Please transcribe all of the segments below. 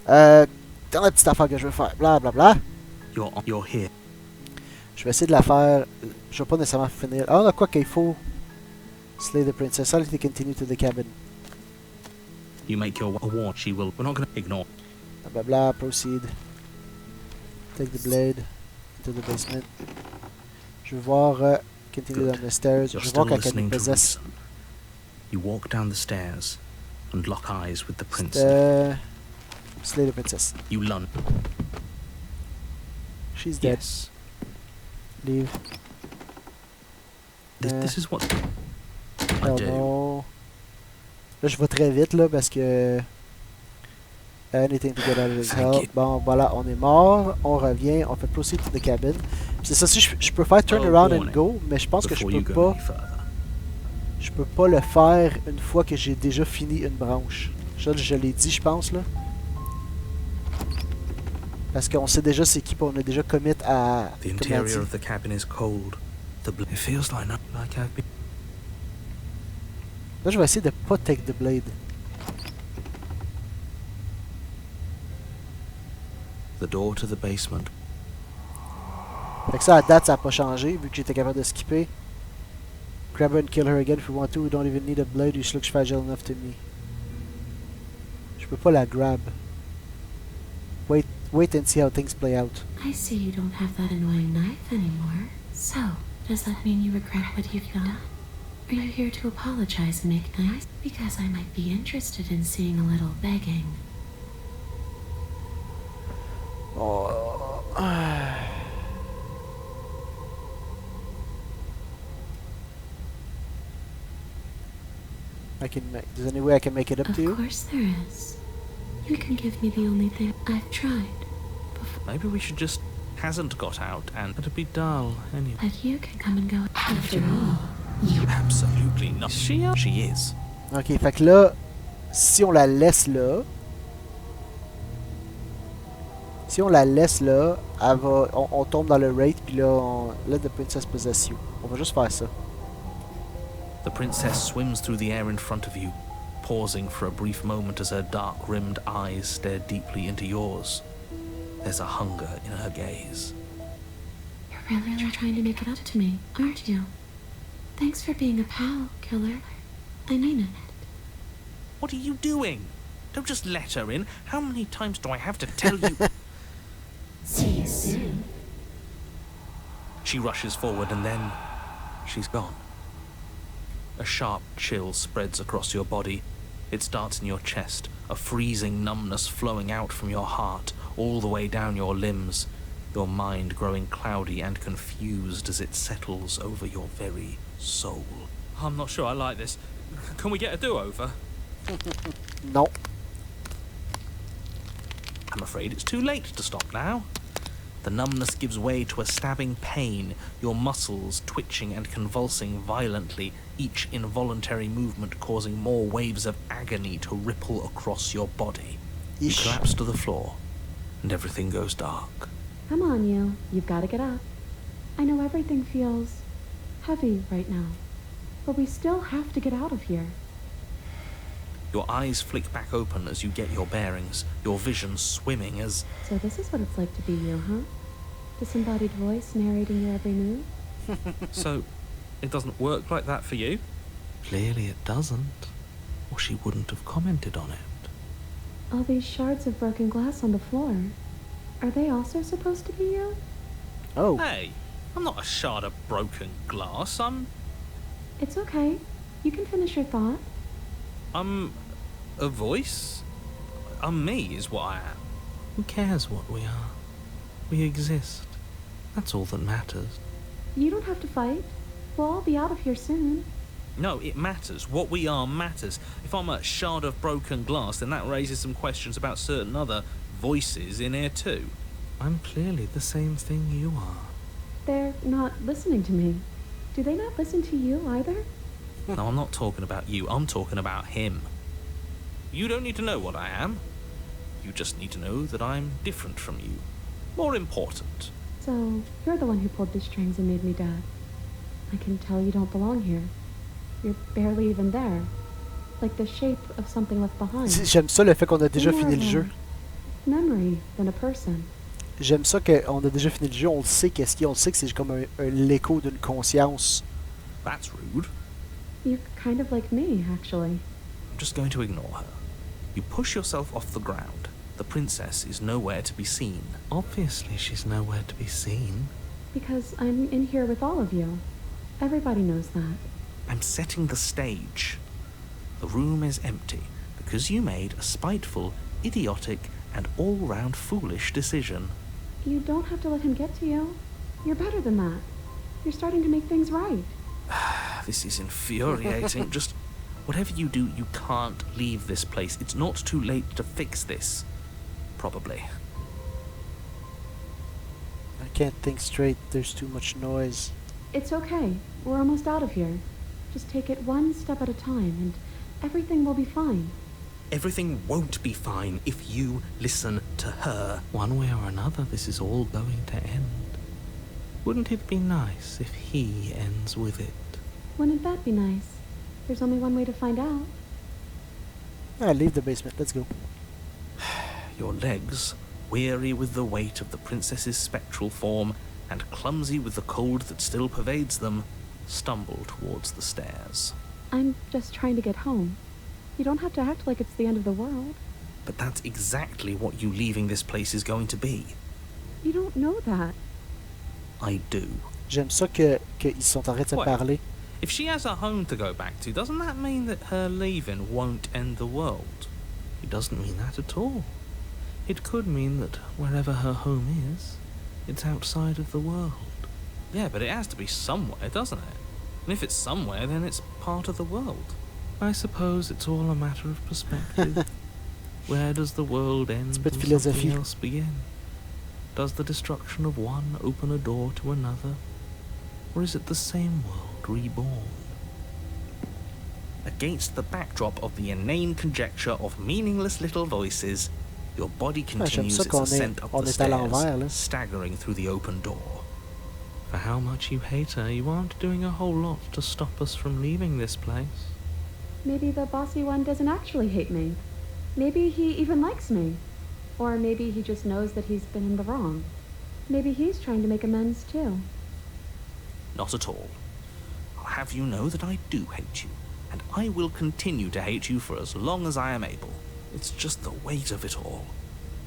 Dans la petite affaire que je veux faire, bla bla bla. You're here. Je vais essayer de la faire. Je vais pas nécessairement finir. Ah, on a quoi qu'il faut. Slay the princess. I'll to continue to the cabin. You make your war. She will. We're not going to ignore. Blah blah blah. Proceed. Take the blade into the basement. Je vais voir. Continue down the stairs. You're Je vais still voir quand elle listening nous to possesse. reason. You walk down the stairs and lock eyes with the princess. Slay the princess. You lunge. She's dead. Yes. Leave. This is what I Oh do. non. Là, je vais très vite là parce que. Anything to get out of his help. Bon, voilà, on est mort. On revient. On fait proceed to the cabin. C'est ça, si je peux faire turn around and go, mais je pense que je peux pas. Je peux pas le faire une fois que j'ai déjà fini une branche. Ça, je l'ai dit, je pense là. Parce qu'on sait déjà c'est qui, on a déjà commit à. The interior of the cabin is cold. It feels like I've been. Là, je vais essayer de pas take the blade. The door to the basement. Fait que ça, à date, ça a pas changé, vu que j'étais capable de skipper. Grab her and kill her again if you want to. We don't even need a blade. You looks fragile enough to me. Je peux pas la grab. Wait and see how things play out. I see you don't have that annoying knife anymore. So, does that mean you regret what you've done? Are you here to apologize and make nice? Because I might be interested in seeing a little begging. Oh. There's any way I can make it up to you? Of course there is. You can give me the only thing I've tried. Maybe we should just hasn't got out and it'd be dull anyway. But you can come and go after all. You Absolutely not. She is. Ok, fait que là, si on la laisse là, elle va, on tombe dans le raid, puis là, on let the princess possess you. On va juste faire ça. The princess swims through the air in front of you, pausing for a brief moment as her dark-rimmed eyes stare deeply into yours. There's a hunger in her gaze. You're really trying to make it up to me, aren't you? Thanks for being a pal, killer. I mean it. What are you doing? Don't just let her in. How many times do I have to tell you? See you soon. She rushes forward and then she's gone. A sharp chill spreads across your body. It starts in your chest, a freezing numbness flowing out from your heart, all the way down your limbs, your mind growing cloudy and confused as it settles over your very soul. I'm not sure I like this. Can we get a do-over? No. I'm afraid it's too late to stop now. The numbness gives way to a stabbing pain, your muscles twitching and convulsing violently, each involuntary movement causing more waves of agony to ripple across your body. You collapse to the floor, and everything goes dark. Come on, you. You've got to get up. I know everything feels heavy right now, but we still have to get out of here. Your eyes flick back open as you get your bearings, your vision swimming as... So this is what it's like to be you, huh? Disembodied voice narrating your every move? So, it doesn't work like that for you? Clearly it doesn't, or she wouldn't have commented on it. All these shards of broken glass on the floor. Are they also supposed to be you? Oh. Hey, I'm not a shard of broken glass, It's okay. You can finish your thought. I'm a voice? I'm me is what I am. Who cares what we are? We exist. That's all that matters. You don't have to fight. We'll all be out of here soon. No, it matters. What we are matters. If I'm a shard of broken glass, then that raises some questions about certain other voices in here too. I'm clearly the same thing you are. They're not listening to me. Do they not listen to you either? No, I'm not talking about you. I'm talking about him. You don't need to know what I am. You just need to know that I'm different from you. More important. So, you're the one who pulled the strings and made me dead. I can tell you don't belong here. You're barely even there. Like the shape of something left behind. J'aime ça le fait qu'on a déjà fini le jeu. memory than a person. J'aime ça qu'on a déjà fini le jeu, on le sait qu'est-ce qu'il y a, on le sait que c'est comme l'écho d'une conscience. That's rude. You're kind of like me, actually. I'm just going to ignore her. You push yourself off the ground. The princess is nowhere to be seen. Obviously she's nowhere to be seen. Because I'm in here with all of you. Everybody knows that. I'm setting the stage. The room is empty because you made a spiteful, idiotic, and all-round foolish decision. You don't have to let him get to you. You're better than that. You're starting to make things right. This is infuriating. Just whatever you do, you can't leave this place. It's not too late to fix this. Probably. I can't think straight, there's too much noise. It's okay. We're almost out of here. Just take it one step at a time, and everything will be fine. Everything won't be fine if you listen to her. One way or another, this is all going to end. Wouldn't it be nice if he ends with it? Wouldn't that be nice? There's only one way to find out. Leave the basement, let's go. Your legs, weary with the weight of the princess's spectral form and clumsy with the cold that still pervades them, stumble towards the stairs. I'm just trying to get home. You don't have to act like it's the end of the world. But that's exactly what you leaving this place is going to be. You don't know that. I do. J'aime ça qu'ils sont en train de se What? parler. If she has a home to go back to, doesn't that mean that her leaving won't end the world? It doesn't mean that at all. It could mean that wherever her home is, it's outside of the world. Yeah, but it has to be somewhere, doesn't it? And if it's somewhere, then it's part of the world. I suppose it's all a matter of perspective. Where does the world end peu de and something philosophie. else begin? Does the destruction of one open a door to another? Or is it the same world reborn? Against the backdrop of the inane conjecture of meaningless little voices, your body j'aime continues ça its qu'on ascent up on the est à l'envers, là. stairs, staggering through the open door. For how much you hate her, you aren't doing a whole lot to stop us from leaving this place. Maybe the bossy one doesn't actually hate me. Maybe he even likes me. Or maybe he just knows that he's been in the wrong. Maybe he's trying to make amends too. Not at all. I'll have you know that I do hate you, and I will continue to hate you for as long as I am able. It's just the weight of it all.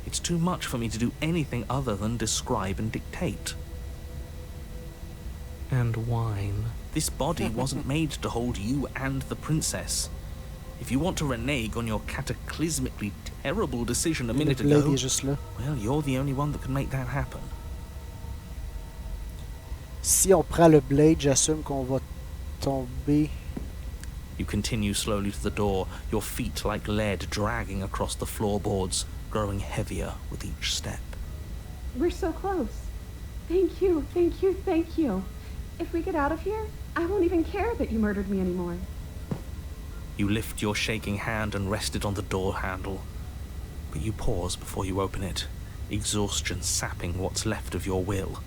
It's too much for me to do anything other than describe and dictate. And whine. This body wasn't made to hold you and the princess. If you want to renege on your cataclysmically terrible decision a Le minute blade ago, est juste là. well, you're the only one that can make that happen. Si on prend le blade, j'assume qu'on va tomber. You continue slowly to the door, your feet like lead dragging across the floorboards, growing heavier with each step. We're so close. Thank you, thank you, thank you. If we get out of here, I won't even care that you murdered me anymore. You lift your shaking hand and rest it on the door handle, but you pause before you open it, exhaustion sapping what's left of your will.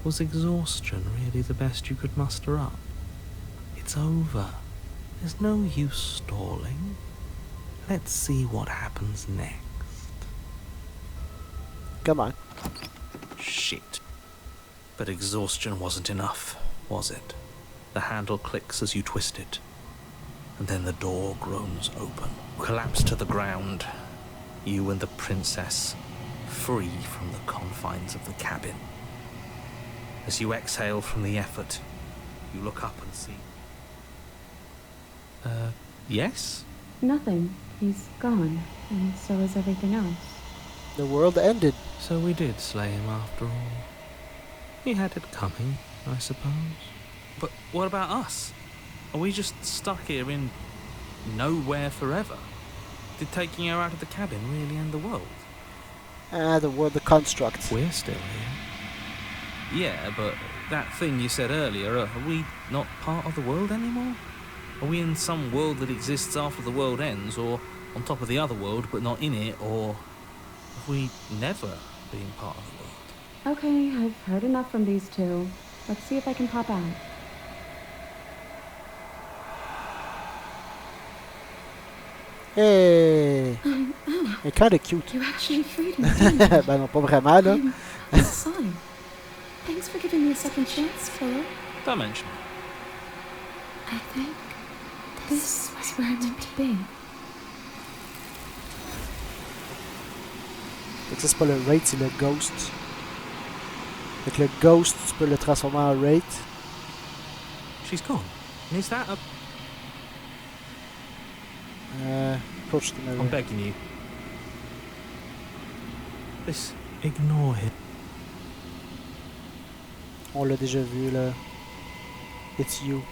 Was exhaustion really the best you could muster up? It's over. There's no use stalling. Let's see what happens next. Come on. Shit. But exhaustion wasn't enough, was it? The handle clicks as you twist it, and then the door groans open. Collapse to the ground, you and the princess, free from the confines of the cabin. As you exhale from the effort, you look up and see... yes? Nothing. He's gone, and so is everything else. The world ended. So we did slay him after all. He had it coming, I suppose. But what about us? Are we just stuck here in nowhere forever? Did taking her out of the cabin really end the world? The world, the construct. We're still here. Yeah, but that thing you said earlier, are we not part of the world anymore? Are we in some world that exists after the world ends, or on top of the other world but not in it, or have we never been part of the world? Okay, I've heard enough from these two. Let's see if I can pop out. Hey! Elle est kinda cute. You actually freed me, didn't you? Ben non, pas vraiment, là. I'm sorry. Thanks for giving me a second chance, Philip. Don't mention it. I think this is where I'm meant to be. Fait que ça, c'est pas le Wraith, c'est le Ghost. Fait que le Ghost, tu peux le transformer en Wraith. She's gone. Is that a... Approach the mirror. I'm begging you. This... Ignore him. On l'a déjà vu, là. It's you.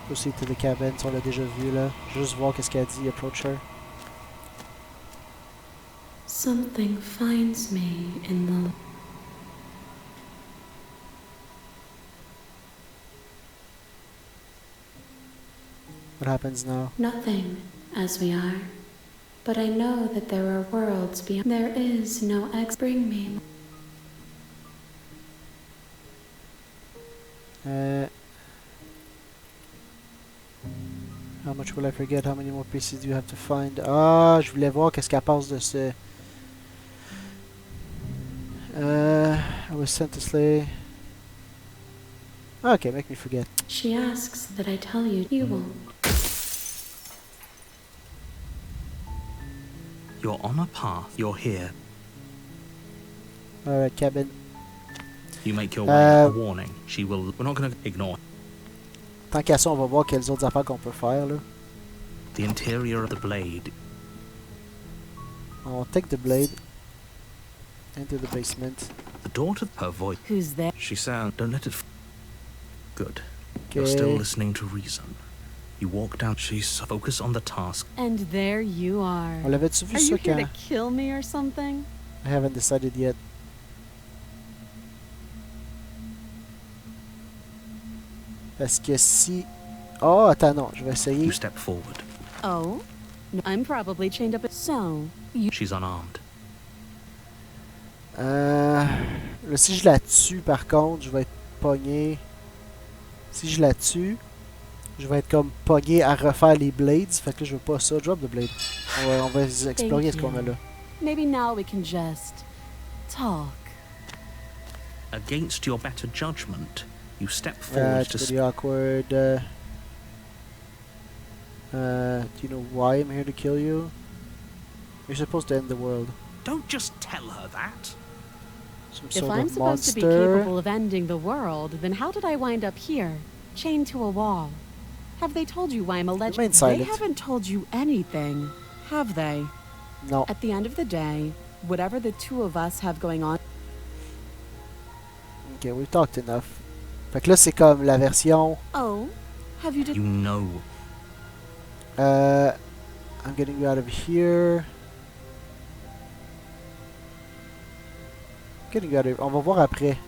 Proceed to the cabin, on l'a déjà vu, là. Juste voir qu'est-ce qu'elle dit, approach her. Something finds me in the... What happens now? Nothing, as we are. But I know that there are worlds beyond. There is no ex. Bring me. How much will I forget? How many more pieces do you have to find? Ah, je voulais voir qu'est-ce qu'elle pense de ce... I was sent to slay... Okay, make me forget. She asks that I tell you. You won't. You're on a path. You're here. Alright, cabin. You make your way. A warning. She will... We're not going to ignore... Tant qu'à ça, on va voir quelles autres affaires qu'on peut faire, là. The interior of the blade. On take the blade. Into the basement. The door to her voice. Who's there? She sounds... Don't let it... Good. Okay. You're still listening to reason. You walk down... She's... Focus on the task. And there you are. On l'avait-tu vu Are ça you here quand... to kill me or something? I haven't decided yet. Parce que si... Oh, attends, non, je vais essayer. You step forward. Oh? No, I'm probably chained up. So, you... She's unarmed. Là, si je la tue, par contre, je vais être pogné. Si je la tue, je vais être comme pogné à refaire les blades. Fait que là, je veux pas ça. Drop the blade. On va explorer ce qu'on a là. Maybe now we can just... talk. Against your better judgment, you step forward It's to... pretty awkward. Do you know why I'm here to kill you? You're supposed to end the world. Don't just tell her that. Some If sort I'm of supposed to be monster. capable of ending the world, then how did I wind up here, chained to a wall? Have they told you why I'm a Remain legend? They silent. haven't told you anything, have they? Non. At the end of the day, whatever the two of us have going on... Ok, we've talked enough. Fait que là, c'est comme la version... Oh? Have you... You know. I'm getting you out of here. Getting you out of here. On va voir après.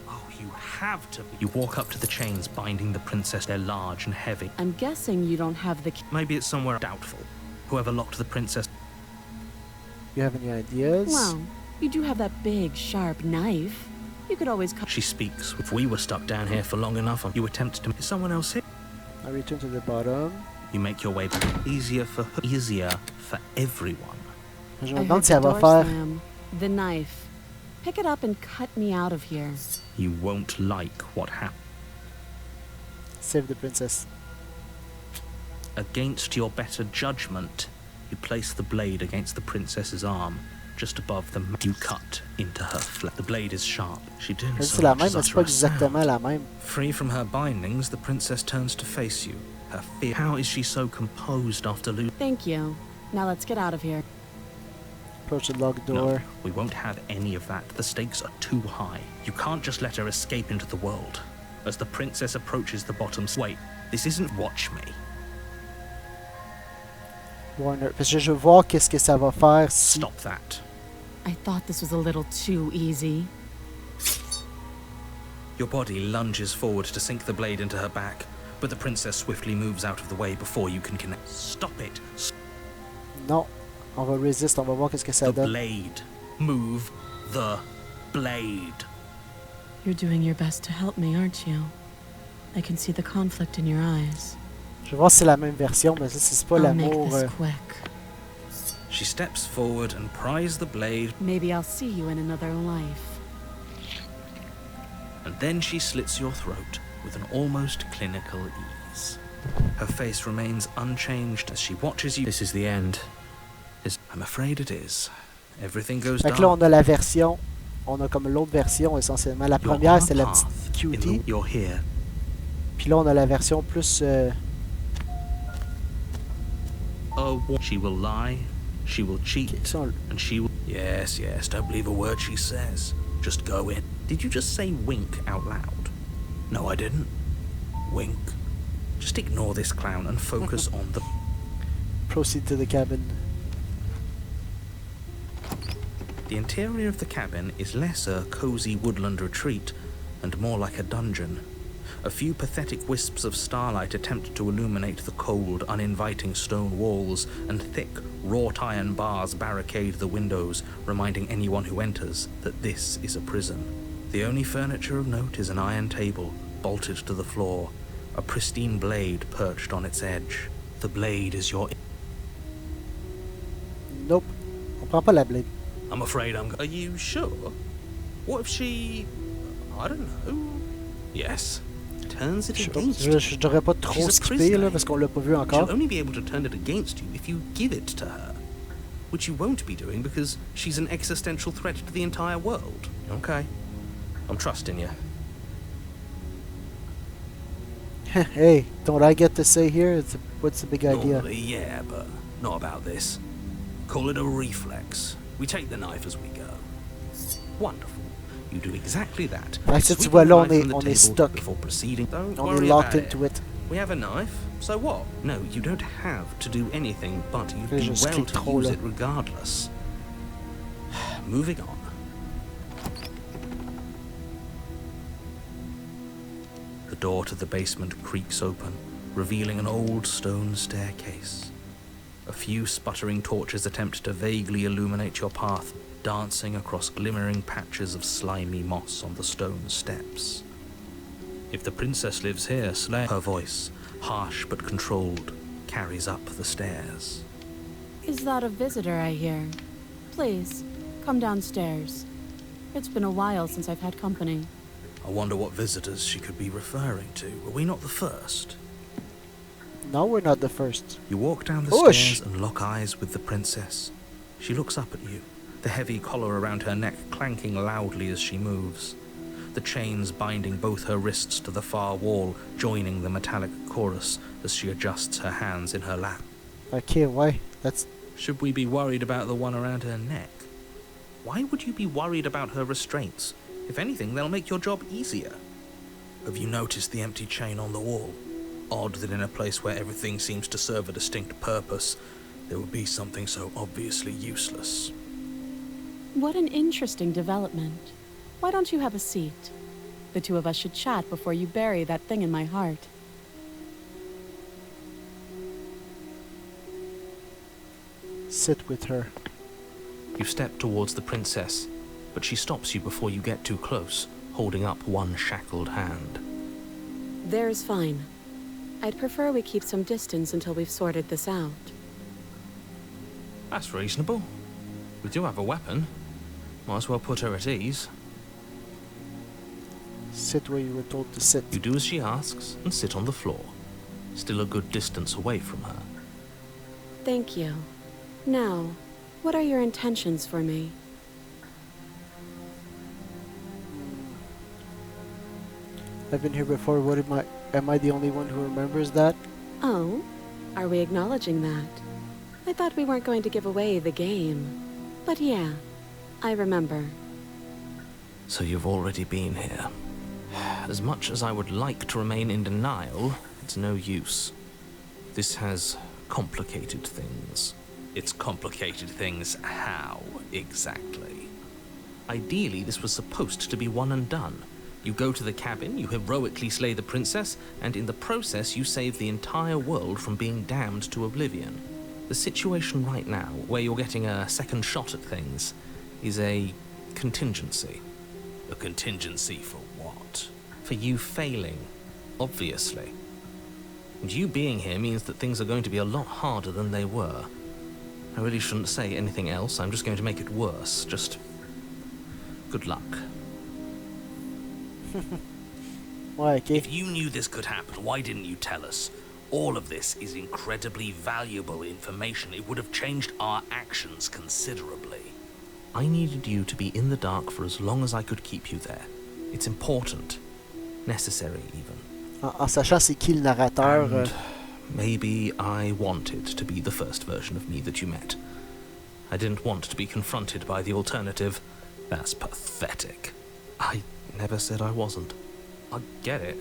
Oh, you have to be. You walk up to the chains binding the princess. They're large and heavy. I'm guessing you don't have the... Maybe it's somewhere doubtful. Whoever locked the princess... You have any ideas? Well, you do have that big, sharp knife. You could always... She speaks. If we were stuck down here for long enough, you attempt to... Is someone else here? I return to the bottom. You make your way back. Easier for her. Easier for everyone. Je I me heard demande si the elle va door faire... slam. The knife. Pick it up and cut me out of here. You won't like what happened. Save the princess. Against your better judgment, you place the blade against the princess's arm, just above the... You cut into her flesh. The blade is sharp. She didn't C'est la même, mais c'est pas utter a sound. exactement la même. Free from her bindings, the princess turns to face you. Her fear. How is she so composed after losing? Thank you. Now let's get out of here. Approach the locked door. No, we won't have any of that. The stakes are too high. You can't just let her escape into the world. As the princess approaches the bottom... Wait, this isn't Watch Me. Warner. Parce que je veux voir qu'est-ce que ça va faire si... Stop that. I thought this was a little too easy. Your body lunges forward to sink the blade into her back, but the princess swiftly moves out of the way before you can connect. Stop it. Non. On va resist, on va voir qu'est-ce que ça The donne. blade. Move the blade. You're doing your best to help me, aren't you? I can see the conflict in your eyes. Je vais voir si c'est la même version, mais ça, c'est pas I'll make l'amour. this quick. She steps forward and pries the blade, Maybe I'll see you in another life. and then she slits your throat with an almost clinical ease. Her face remains unchanged as she watches you. This is the end. I'm afraid it is. Everything goes Fait que là, on dark. a la version. On a comme l'autre version essentiellement. La You're première, on a c'était la path petite in cutie. You're here. Puis là, on a la version plus. She will lie, she will cheat, Ça, on- and she will... Yes, yes, don't believe a word she says. Just go in. Did you just say wink out loud? No, I didn't. Wink. Just ignore this clown and focus on the... Proceed to the cabin. The interior of the cabin is less a cozy woodland retreat and more like a dungeon. A few pathetic wisps of starlight attempt to illuminate the cold, uninviting stone walls, and thick, wrought iron bars barricade the windows, reminding anyone who enters that this is a prison. The only furniture of note is an iron table, bolted to the floor, a pristine blade perched on its edge. The blade is your... Nope. On prend pas la blade. I'm afraid I'm... Are you sure? What if she... I don't know... Yes. Turns it against you. Je devrais pas trop She's a skipper prisoner. là, parce qu'on l'a pas vu She'll encore. only be able to turn it against you if you give it to her. Which you won't be doing because she's an existential threat to the entire world. Okay. I'm trusting you. Hey, don't I get to say here? What's the big idea? Normally, yeah, but not about this. Call it a reflex. We take the knife as we go. Wonderful. You do exactly that. Fait que ça, Sweep tu vois, the là, knife from the on est table stuck. before proceeding. Don't On worry est locked about into it. We have a knife, so what? No, you don't have to do anything, but you'd Fais do juste well clic to trop, use là. it regardless. Moving on. The door to the basement creaks open, revealing an old stone staircase. A few sputtering torches attempt to vaguely illuminate your path, dancing across glimmering patches of slimy moss on the stone steps. If the princess lives here, slay her voice, harsh but controlled, carries up the stairs. Is that a visitor I hear? Please, come downstairs. It's been a while since I've had company. I wonder what visitors she could be referring to. Were we not the first? No, we're not the first. You walk down the Push. stairs and lock eyes with the princess. She looks up at you, the heavy collar around her neck clanking loudly as she moves. The chains binding both her wrists to the far wall, joining the metallic chorus as she adjusts her hands in her lap. Okay, why? That's Should we be worried about the one around her neck? Why would you be worried about her restraints? If anything, they'll make your job easier. Have you noticed the empty chain on the wall? Odd that in a place where everything seems to serve a distinct purpose, there would be something so obviously useless. What an interesting development. Why don't you have a seat? The two of us should chat before you bury that thing in my heart. sit with her. You step towards the princess, but she stops you before you get too close, holding up one shackled hand. There's fine. I'd prefer we keep some distance until we've sorted this out. That's reasonable. We do have a weapon. Might as well put her at ease. Sit where you were told to sit. You do as she asks and sit on the floor, still a good distance away from her. Thank you. Now, what are your intentions for me? I've been here before. What am I the only one who remembers that? Oh? Are we acknowledging that? I thought we weren't going to give away the game. But yeah, I remember. So you've already been here. As much as I would like to remain in denial, it's no use. This has complicated things. It's complicated things how, exactly? Ideally, this was supposed to be one and done. You go to the cabin, you heroically slay the princess, and in the process you save the entire world from being damned to oblivion. The situation right now, where you're getting a second shot at things, is a contingency. A contingency for what? For you failing, obviously. And you being here means that things are going to be a lot harder than they were. I really shouldn't say anything else. I'm just going to make it worse. Just good luck. Ouais, ok. If you knew this could happen, why didn't you tell us? All of this is incredibly valuable information. It would have changed our actions considerably. I needed you to be in the dark for as long as I could keep you there. It's important. Necessary, even. En sachant c'est qui le narrateur. And maybe I wanted to be the first version of me that you met. I didn't want to be confronted by the alternative. That's pathetic. I never said I wasn't. I get it.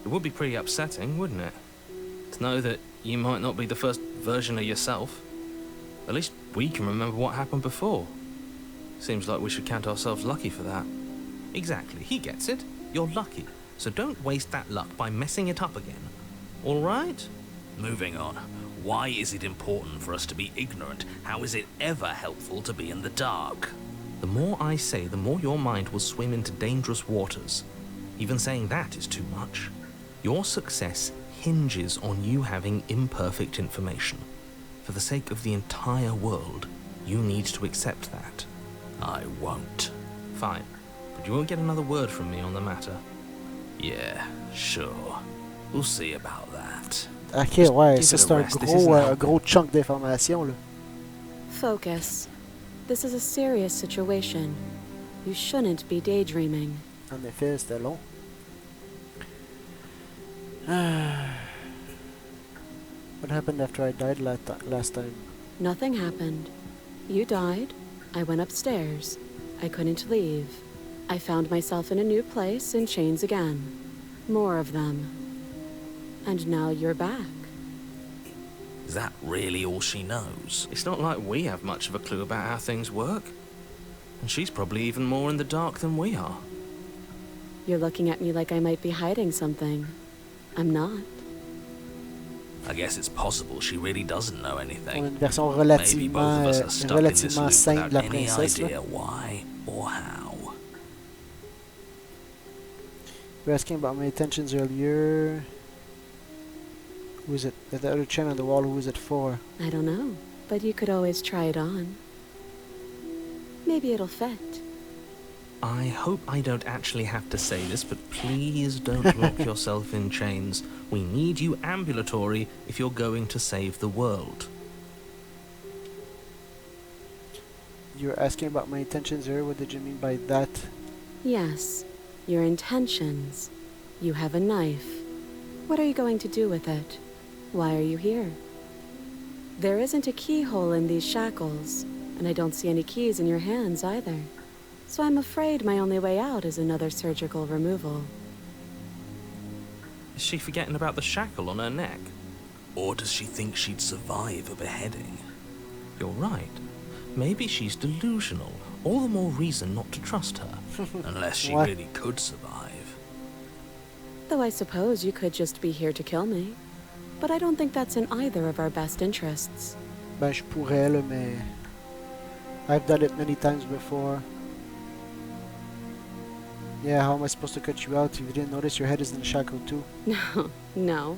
It would be pretty upsetting, wouldn't it? To know that you might not be the first version of yourself. At least we can remember what happened before. Seems like we should count ourselves lucky for that. Exactly, he gets it. You're lucky. So don't waste that luck by messing it up again. All right? Moving on. Why is it important for us to be ignorant? How is it ever helpful to be in the dark? The more I say, the more your mind will swim into dangerous waters. Even saying that is too much. Your success hinges on you having imperfect information. For the sake of the entire world, you need to accept that. I won't. Fine. But you won't get another word from me on the matter. Yeah, sure. We'll see about that. Ok, ouais, give ça it c'est a un rest. This isn't gros, helpful. gros chunk d'informations, là. Focus. This is a serious situation. You shouldn't be daydreaming. En effet, c'était long. What happened after I died last time? Nothing happened. You died. I went upstairs. I couldn't leave. I found myself in a new place in chains again. More of them. And now you're back. Is that really all she knows? It's not like we have much of a clue about how things work. And she's probably even more in the dark than we are. You're looking at me like I might be hiding something. I'm not. I guess it's possible she really doesn't know On a anything. une version Maybe both of us are stuck in this relativement loop simple de la without any princesse. Là. idea why or how. You were asking about my intentions earlier. Who is it? The other chain on the wall, who is it for? I don't know, but you could always try it on. Maybe it'll fit. I hope I don't actually have to say this, but please don't lock yourself in chains. We need you ambulatory if you're going to save the world. You're asking about my intentions earlier. What did you mean by that? Yes, your intentions. You have a knife. What are you going to do with it? Why are you here? There isn't a keyhole in these shackles, and I don't see any keys in your hands either. So I'm afraid my only way out is another surgical removal. Is she forgetting about the shackle on her neck? Or does she think she'd survive a beheading? You're right. Maybe she's delusional. All the more reason not to trust her. Unless she What? really could survive. Though I suppose you could just be here to kill me. But I don't think that's in either of our best interests. Ben, je pourrais, là, mais... I've done it many times before. Yeah, how am I supposed to cut you out if you didn't notice your head is in the shackle too? No, no.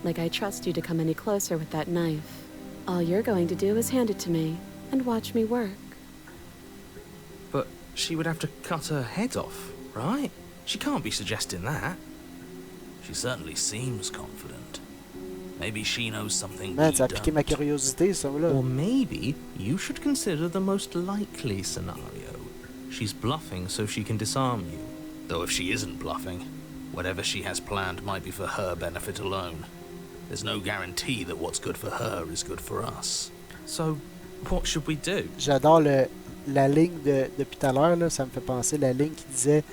Like I trust you to come any closer with that knife. All you're going to do is hand it to me and watch me work. But she would have to cut her head off, right? She can't be suggesting that. She certainly seems confident. Maybe she knows something Man, we ça a piqué ma don't. curiosité, ça, là. Or maybe you should consider the most likely scenario. She's bluffing so she can disarm you. Though if she isn't bluffing, whatever she has planned might be for her benefit alone. There's no guarantee that what's good for her is good for us. So, what should we do? J'adore la ligne depuis tout à l'heure, là, ça me fait penser la ligne qui disait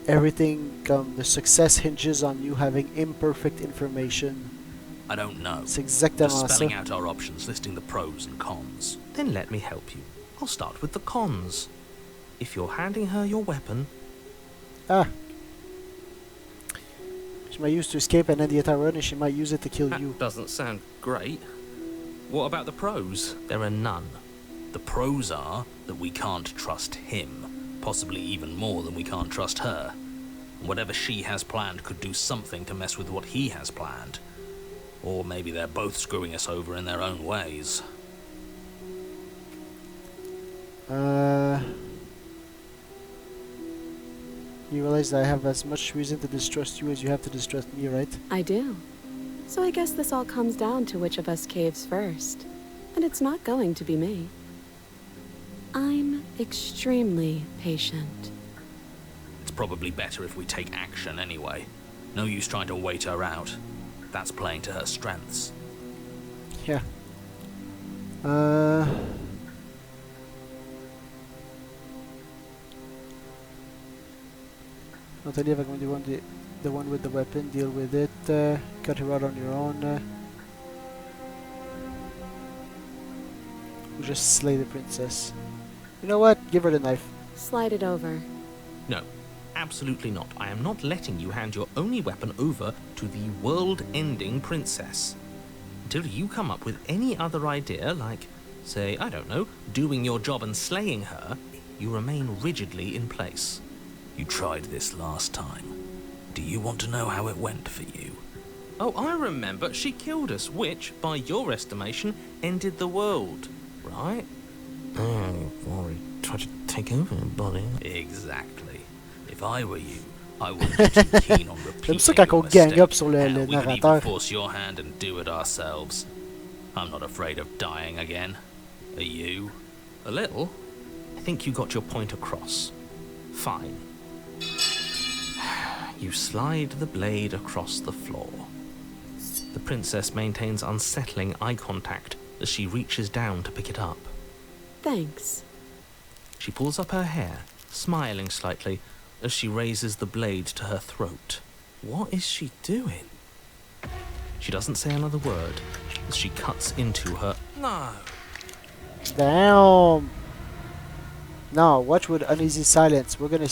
everything comme the success hinges on you having imperfect information. I don't know. C'est Just exactement spelling ça. out our options, listing the pros and cons. Then let me help you. I'll start with the cons. If you're handing her your weapon, Ah. She might use to escape and then the attack run and she might use it to kill you. that doesn't sound great. What about the pros? There are none. The pros are that we can't trust him, possibly even more than we can't trust her. Whatever she has planned could do something to mess with what he has planned. Or maybe they're both screwing us over in their own ways. You realize that I have as much reason to distrust you as you have to distrust me, right? I do. So I guess this all comes down to which of us caves first. And it's not going to be me. I'm extremely patient. It's probably better if we take action anyway. No use trying to wait her out. That's playing to her strengths. Yeah. Natalie, if I'm going to do the one with the weapon, deal with it. Cut her out on your own. We'll just slay the princess. You know what? Give her the knife. Slide it over. No, absolutely not. I am not letting you hand your only weapon over to the world-ending princess. Until you come up with any other idea, like, say, I don't know, doing your job and slaying her, you remain rigidly in place. You tried this last time. Do you want to know how it went for you? Oh, I remember. She killed us, which, by your estimation, ended the world, right? Oh, you've already tried to take over, buddy. Exactly. If I were you, I wouldn't be too keen on repeating J'aime ça quand on your gang up mistake. sur le Hell, we could even narrateur. force your hand and do it ourselves. I'm not afraid of dying again. Are you? A little. I think you got your point across. Fine. You slide the blade across the floor. The princess maintains unsettling eye contact as she reaches down to pick it up. Thanks. She pulls up her hair, smiling slightly, as she raises the blade to her throat. What is she doing? She doesn't say another word as she cuts into her... No! Damn! No, watch with uneasy silence. We're gonna...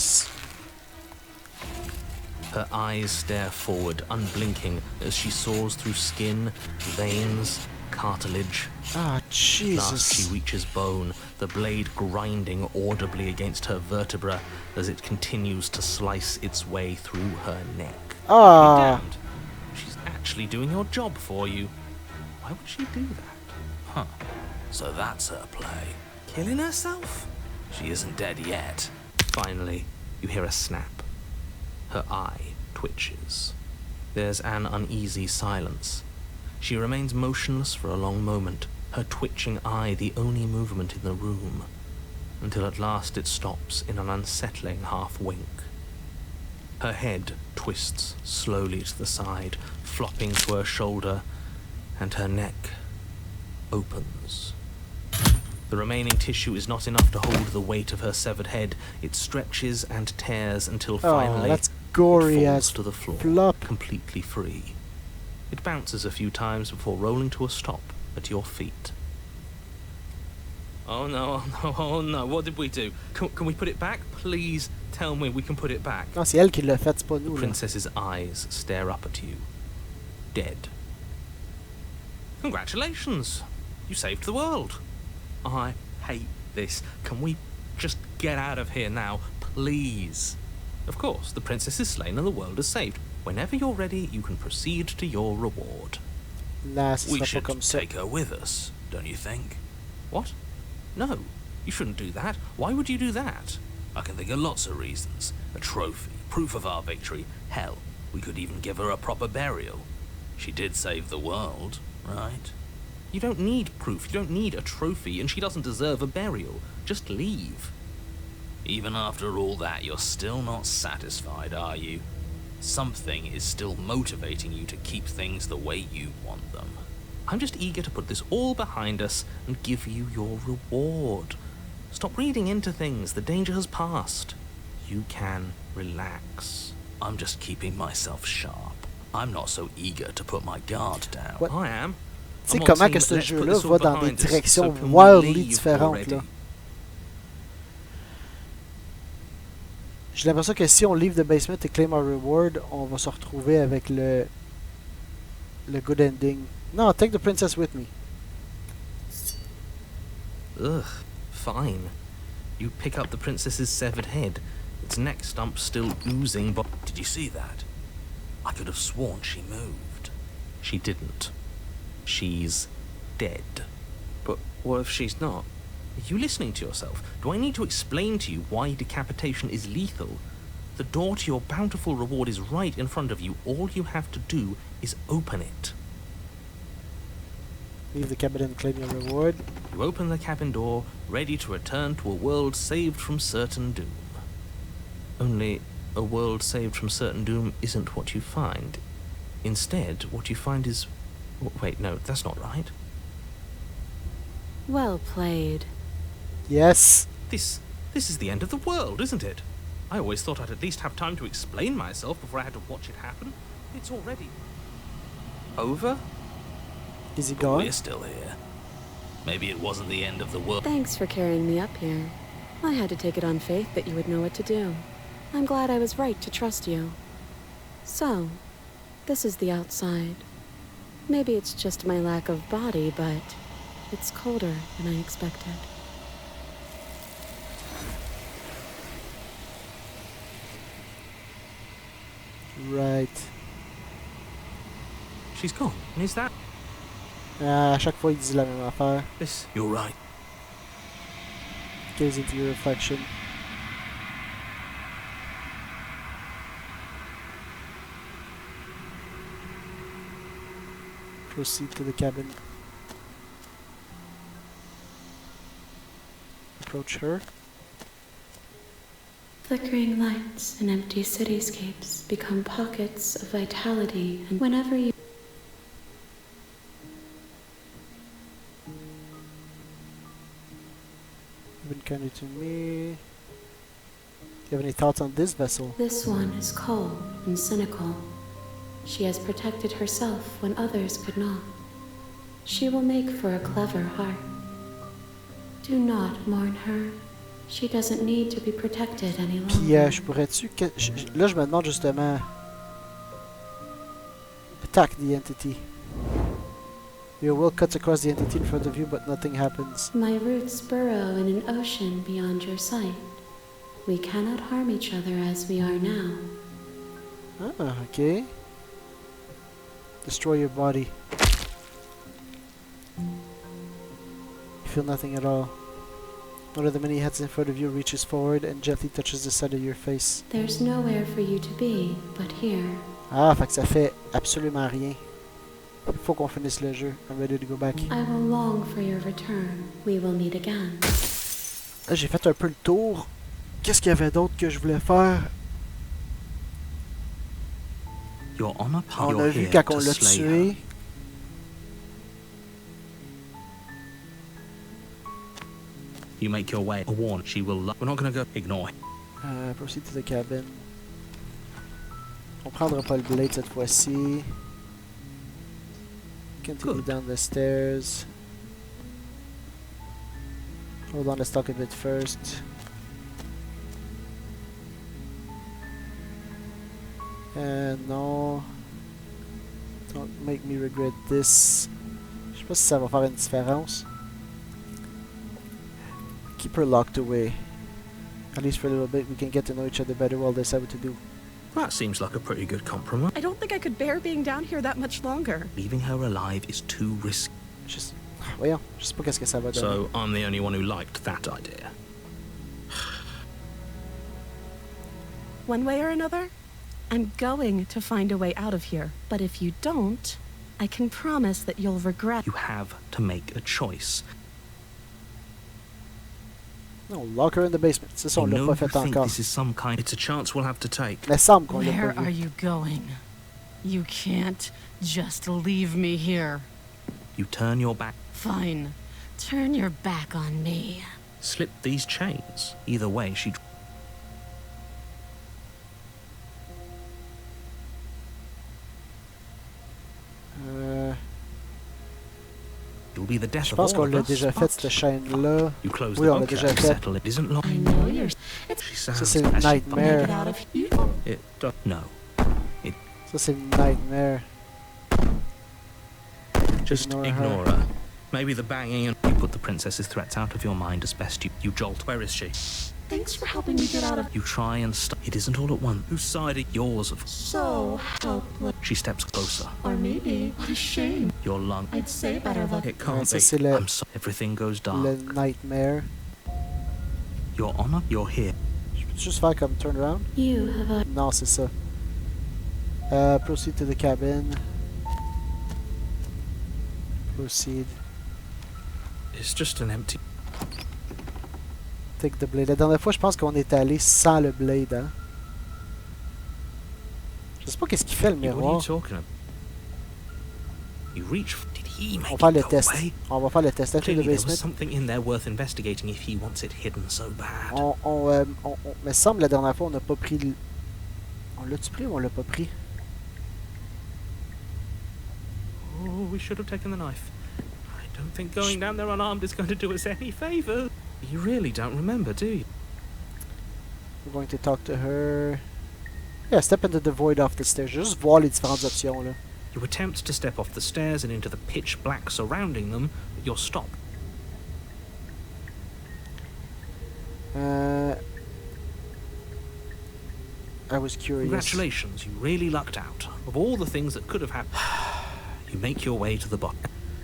Her eyes stare forward, unblinking, as she saws through skin, veins, cartilage. Ah, Last, Jesus. she reaches bone, the blade grinding audibly against her vertebra as it continues to slice its way through her neck. Ah. Be damned. She's actually doing your job for you. Why would she do that? Huh. So that's her play. Killing herself? She isn't dead yet. Finally, you hear a snap. Her eye twitches. There's an uneasy silence. She remains motionless for a long moment, her twitching eye the only movement in the room, until at last it stops in an unsettling half-wink. Her head twists slowly to the side, flopping to her shoulder, and her neck opens. The remaining tissue is not enough to hold the weight of her severed head. It stretches and tears until finally that's gory it falls as to the floor, flop. completely free. It bounces a few times before rolling to a stop at your feet. Oh no, oh no, oh no, what did we do? Can we put it back? Please tell me we can put it back. Non, c'est elle qui l'a fait, c'est pas The nous, là. princess's eyes stare up at you. Dead. Congratulations! You saved the world. I hate this. Can we just get out of here now, please? Of course, the princess is slain and the world is saved. Whenever you're ready, you can proceed to your reward. Nah, ce We sera pas should comme ça. take her with us, don't you think? What? No, you shouldn't do that. Why would you do that? I can think of lots of reasons. A trophy, proof of our victory. Hell, we could even give her a proper burial. She did save the world, right? You don't need proof, you don't need a trophy, and she doesn't deserve a burial. Just leave. Even after all that, you're still not satisfied, are you? Something is still motivating you to keep things the way you want them. I'm just eager to put this all behind us and give you your reward. Stop reading into things, the danger has passed. You can relax. I'm just keeping myself sharp. I'm not so eager to put my guard down. What? I am. Tu sais I'm on comment team, que ce let's put jeu-là this all va dans des behind us, directions so can we wildly leave différentes, already? là. J'ai l'impression que si on leave the basement et claim our reward, on va se retrouver avec le good ending. No, take the princess with me. Ugh, fine. You pick up the princess's severed head, its neck stump still oozing, but Did you see that? I could have sworn she moved. she didn't. She's dead. But what if she's not? Are you listening to yourself? Do I need to explain to you why decapitation is lethal? The door to your bountiful reward is right in front of you. All you have to do is open it. Leave the cabin and claim your reward. You open the cabin door, ready to return to a world saved from certain doom. Only, a world saved from certain doom isn't what you find. Instead, what you find is... Wait, no, that's not right. Well played. Yes. This is the end of the world, isn't it? I always thought I'd at least have time to explain myself before I had to watch it happen. It's already... over? Is he gone? We're still here. Maybe it wasn't the end of the world. Thanks for carrying me up here. I had to take it on faith that you would know what to do. I'm glad I was right to trust you. So, this is the outside. Maybe it's just my lack of body, but it's colder than I expected. Right. She's gone. Is that... À chaque fois, il dit la même affaire. This... You're right. Gaze into your reflection. Proceed to the cabin. Approach her. Flickering lights and empty cityscapes become pockets of vitality, and whenever you... You've been kind to me. Do you have any thoughts on this vessel? This one is cold and cynical. She has protected herself when others could not. She will make for a clever heart. Do not mourn her. She doesn't need to be protected any longer. Puis je pourrais-tu... Là, je me demande justement... Attack the entity. Your will cuts across the entity in front of you, but nothing happens. My roots burrow in an ocean beyond your sight. We cannot harm each other as we are now. Ah, okay. Destroy your body. You feel nothing at all. One of the many heads in front of you reaches forward and gently touches the side of your face. There's nowhere for you to be but here. Ah, fait que ça fait absolument rien. Il faut qu'on finisse le jeu. I'm ready to go back. I will long for your return. We will meet again. Là, j'ai fait un peu le tour. Qu'est-ce qu'il y avait d'autre que je voulais faire? You're on a path. On a vu quand on l'a tué. You make your way. A warn. She will... We're not gonna go... Ignore. Proceed to the cabin. On prendra pas le blade cette fois-ci. Continue down the stairs. Hold on, let's talk a bit first. Non. Don't make me regret this. Je sais pas si ça va faire une différence. Keep her locked away. At least for a little bit, we can get to know each other better while they decide what to do. That seems like a pretty good compromise. I don't think I could bear being down here that much longer. Leaving her alive is too risky. Just... Voyons, je sais pas qu'est-ce que ça va donner. So, I'm the only one who liked that idea. One way or another, I'm going to find a way out of here. But if you don't, I can promise that you'll regret... You have to make a choice. No, lock her in the basement. C'est ça, on l'a pas fait encore. This is some kind... It's a chance we'll have to take. Mais semble qu'on l'a Where pas are vu. you going? You can't just leave me here. You turn your back. Fine. Turn your back on me. Slip these chains. Either way, she... You'll be the death Je of pense all qu'on of l'a us. déjà fait, cette chaîne-là. You close Oui, the on l'a book déjà and fait. settle it. Isn't long. I know you're... She Ça, sounds c'est as she- Nightmare. Get out of here. It does... No. Ça, c'est Nightmare. Just Ignore ignore her. her. Maybe the banging and you put the princess's threats out of your mind as best you jolt. Where is she? Thanks for helping me get out of... You try and stop. It isn't all at once. Whose side are yours of? So helpless. She steps closer. Or maybe, what a shame. Your lung. I'd say better than... It can't Ça, be. c'est le, I'm sorry. Everything goes dark. le nightmare. Your honor, you're here. Je peux juste faire comme turn around? You have a... Non, c'est ça. Proceed to the cabin. Proceed. It's just an empty. Take the blade. La dernière fois, je pense qu'on est allé sans le blade, hein? Je sais pas qu'est-ce qu'il fait, le What are you miroir. talking about? You reach. Did he make On va faire it le go test. away? On va faire le test. Enter the Clearly there was basement. something in there worth investigating if he wants it hidden so bad. Me semble la dernière fois, on n'a pas pris le... On l'a-tu pris ou on l'a pas pris? Oh, we should have taken the knife. I don't think going down there unarmed is going to do us any favor. You really don't remember, do you? We're going to talk to her. Yeah, step into the void off the stairs. Je vais juste voir les différentes options, là. You attempt to step off the stairs and into the pitch black surrounding them, but you're stopped. I was curious. Congratulations, you really lucked out. Of all the things that could have happened, you make your way to the bottom.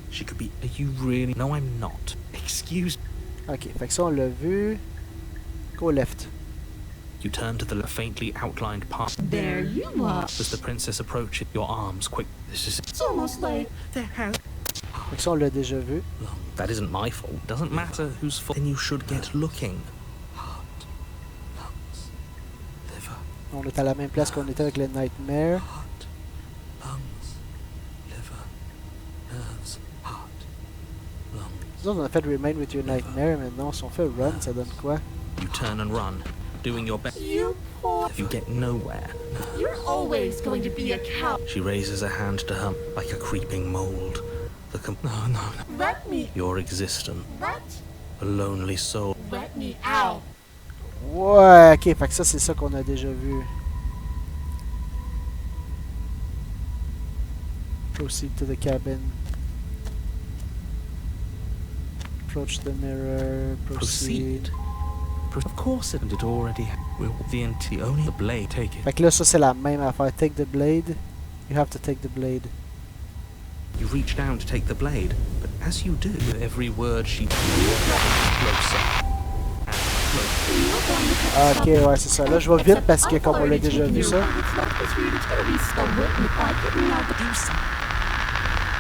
She could be... Are you really... No, I'm not. Excuse... Ok, fait que ça, on l'a vu. Go left. You turn to the faintly outlined path. There you are. As the princess approaches, your arms quick... This is... It's almost like... There has... Fait que ça, on l'a déjà vu. That isn't my fault. Doesn't matter whose fault. Then you should get looking. Heart, lungs, liver. On est à la même place qu'on était avec le Nightmare. Heart, lungs, liver, nerves, heart, lungs. Nous autres, on a fait Remain with your Nightmare, mais non, si on fait Run, ça donne quoi? You turn and run, doing your best. You poor... You get nowhere. You're always going to be a cow. She raises a hand to her like a creeping mold. No. Let me... Your existence. Let... A lonely soul. Let me out. Ouais, ok, fait que ça, c'est ça qu'on a déjà vu. Proceed to the cabin. Approach the mirror. Proceed. Of course it already will. The only the blade. Take it. Fait que là, ça, c'est la même affaire. Take the blade. You have to take the blade. You reach down to take the blade, but as you do, with every word she closer and closer. Ok, ouais, c'est ça. Là, je vais vite parce que comme on l'a déjà vu, ça. Là,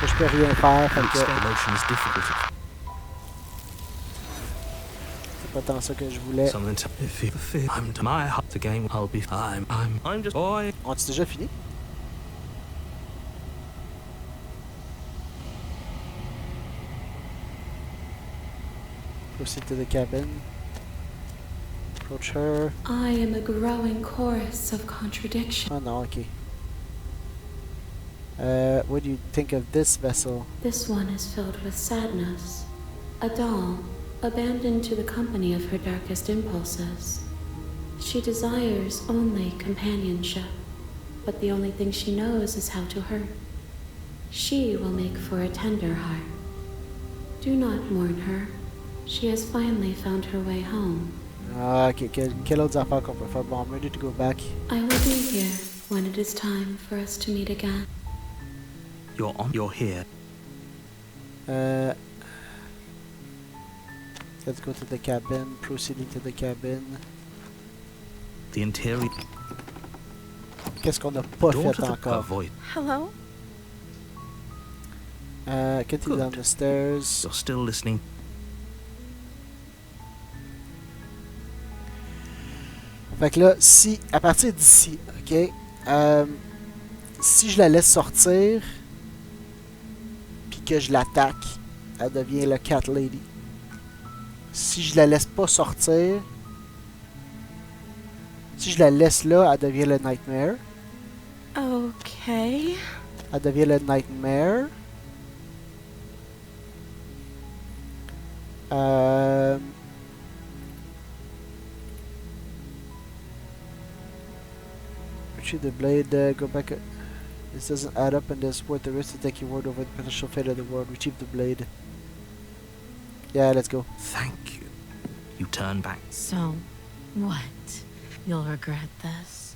je peux rien faire. Fait que Motion is difficult. c'est pas tant ça que je voulais. Something to fear. I'm to my heart. The game. I'll be. I'm just boy. On-tu déjà fini? Proceed to the cabin. Approach her. I am a growing chorus of contradiction. Oh no, okay. What do you think of this vessel? This one is filled with sadness. A doll, abandoned to the company of her darkest impulses. She desires only companionship, but the only thing she knows is how to hurt. She will make for a tender heart. Do not mourn her. She has finally found her way home. Ah, ok, quelle autre affaire qu'on peut faire? Bon, I'm ready to go back. I will be here when it is time for us to meet again. You're here. Let's go to the cabin. Proceeding to the cabin. The interior. Qu'est-ce qu'on n'a pas Door to fait the encore? void. Hello? Continue down the stairs. You're still listening. Fait que là, si, à partir d'ici, ok, si je la laisse sortir, puis que je l'attaque, elle devient le Cat Lady. Si je la laisse pas sortir, si je la laisse là, elle devient le Nightmare. Okay. Elle devient le Nightmare. Retrieve the blade, go back. This doesn't add up and there's worth the risk to take your word over the potential fate of the world. Retrieve the blade. Yeah, let's go. Thank you. You turn back. So, what? You'll regret this.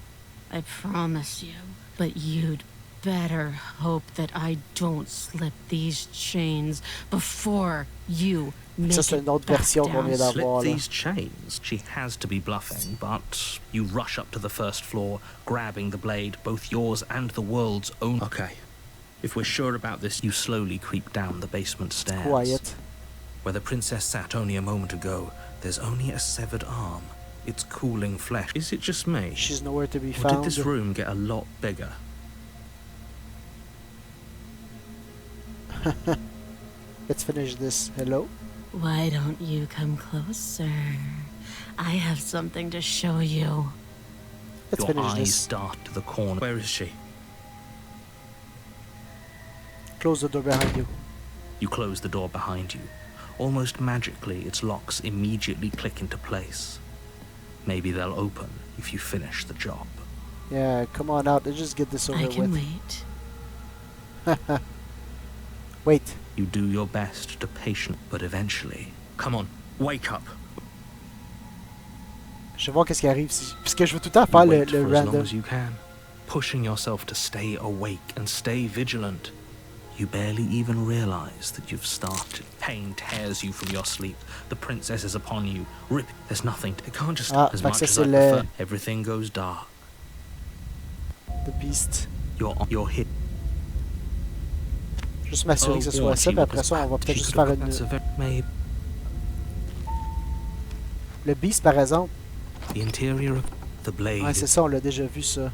I promise you. But you'd better hope that I don't slip these chains before you make Ça, c'est it une autre back version qu'on down. vient Slip d'avoir, là. these chains. She has to be bluffing, but you rush up to the first floor, grabbing the blade, both yours and the world's own. Okay. If we're sure about this, you slowly creep down the basement stairs. Quiet. Where the princess sat only a moment ago, there's only a severed arm. It's cooling flesh. Is it just me? She's nowhere to be Or found. did this room get a lot bigger? Let's finish this. Hello? Why don't you come closer? I have something to show you. Let's Your finish eyes this. dart to the corner. Where is she? Close the door behind you. You close the door behind you. Almost magically, its locks immediately click into place. Maybe they'll open if you finish the job. Yeah, come on out. Let's just get this over I can with. wait. Wait. You do your best to patient, but eventually... Come on, wake up. Je vais voir qu'est-ce qui arrive. Parce que je veux tout le temps You faire wait le for as long random. as you can, pushing yourself to stay awake and stay vigilant. You barely even realize that you've started. Pain tears you from your sleep. The princess is upon you. Rip. There's nothing. It can't just Ah, as fait que much ça, as c'est I le- prefer. Everything goes dark. The Beast. You're hit. Juste m'assurer que ce soit ça, puis après ça, on va peut-être juste faire une... Le Beast, par exemple. The interior of the blade. Ouais, c'est ça, on l'a déjà vu, ça.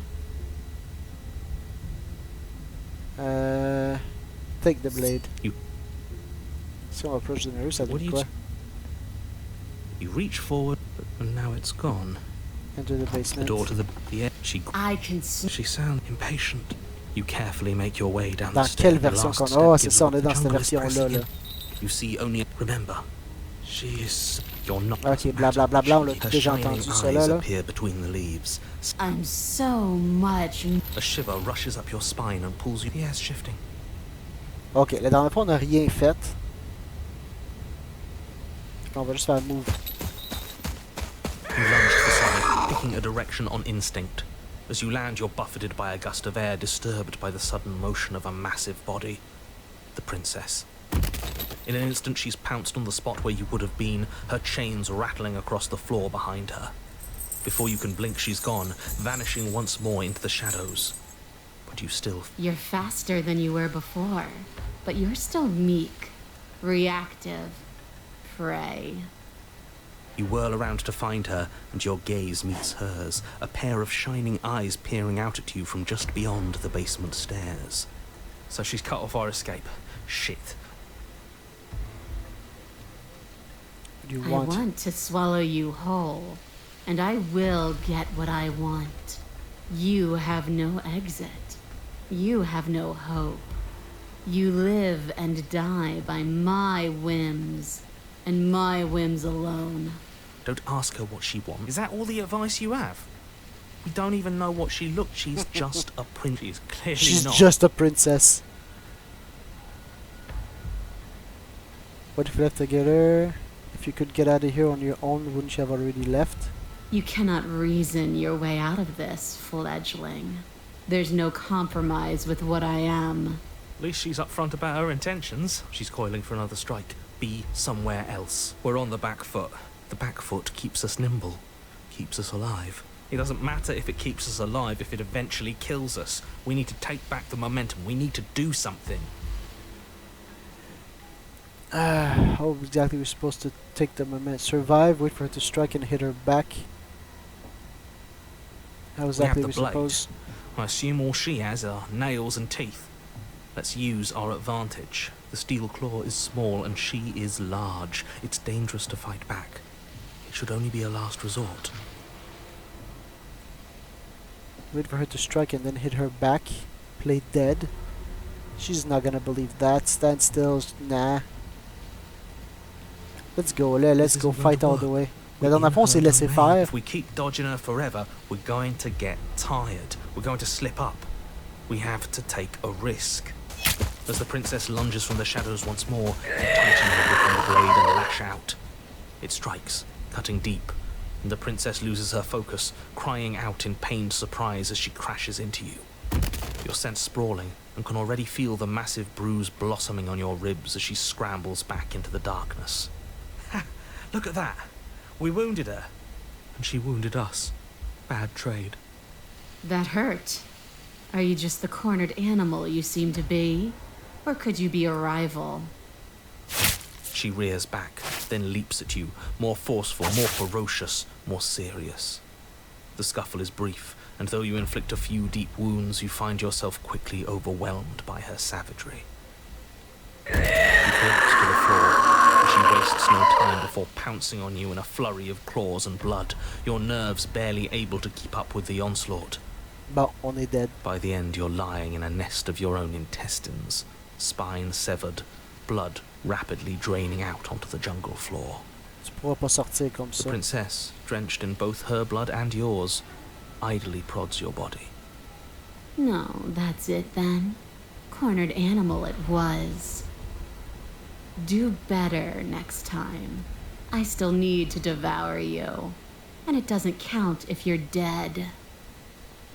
Take the blade. You- Si on approche the mirror, ça What donne do you quoi? You reach forward, and now it's gone. Enter the The basement. door to the yeah. I can see. She sounds impatient. You carefully make your way down Dans the stairs. quelle The version last qu'on step a? Oh, c'est gives ça, up. on est The dans cette jungle is version-là, pressing là. in. You see only. Remember, she is. You're not. Ok, blablabla, on l'a Her déjà shining entendu, ça, eyes là. appear between the leaves. I'm so much. A shiver rushes up your spine and pulls you. Yes, shifting. Ok, la dernière fois, on n'a rien fait. On va juste faire un move. You lunge to the side, picking a direction on instinct. As you land, you're buffeted by a gust of air, disturbed by the sudden motion of a massive body. The princess. In an instant, she's pounced on the spot where you would have been, her chains rattling across the floor behind her. Before you can blink, she's gone, vanishing once more into the shadows. But you still... You're faster than you were before, but you're still meek, reactive, prey. You whirl around to find her, and your gaze meets hers, a pair of shining eyes peering out at you from just beyond the basement stairs. So she's cut off our escape. Shit. What do you I want? want to swallow you whole, and I will get what I want. You have no exit. You have no hope. You live and die by my whims, and my whims alone. Don't ask her what she wants. Is that all the advice you have? We don't even know what she looks. She's just a prince. She's clearly She's not. just a princess. What if you left together? If you could get out of here on your own, wouldn't you have already left? You cannot reason your way out of this, fledgling. There's no compromise with what I am. At least she's upfront about her intentions. She's coiling for another strike. Be somewhere else. We're on the back foot. The back foot keeps us nimble, keeps us alive. It doesn't matter if it keeps us alive if it eventually kills us. We need to take back the momentum. We need to do something. How exactly we're supposed to take the moment? Survive, wait for her to strike and hit her back. How exactly the we blade. suppose? I assume all she has are nails and teeth. Let's use our advantage. The steel claw is small and she is large. It's dangerous to fight back. It should only be a last resort. Wait for her to strike and then hit her back. Play dead. She's not gonna believe that. Stand still. Nah. Let's go, let's go fight all the way. La dernière fois, on s'est laissé faire. If we keep dodging her forever, we're going to get tired. We're going to slip up. We have to take a risk. As the princess lunges from the shadows once more, you tighten your grip on the blade and lash lash out. It strikes, cutting deep, and the princess loses her focus, crying out in pained surprise as she crashes into you. You're sent sprawling and can already feel the massive bruise blossoming on your ribs as she scrambles back into the darkness. Ha! Look at that! We wounded her. And she wounded us. Bad trade. That hurt. Are you just the cornered animal you seem to be? Or could you be a rival? She rears back, then leaps at you, more forceful, more ferocious, more serious. The scuffle is brief, and though you inflict a few deep wounds, you find yourself quickly overwhelmed by her savagery. You collapse to the floor, and she wastes no time before pouncing on you in a flurry of claws and blood, your nerves barely able to keep up with the onslaught. Bon, on est dead. By the end, you're lying in a nest of your own intestines, spine severed, blood rapidly draining out onto the jungle floor. Tu pourras pas sortir comme The ça. princess, drenched in both her blood and yours, idly prods your body. No, that's it then. Cornered animal it was. Do better next time. I still need to devour you. And it doesn't count if you're dead.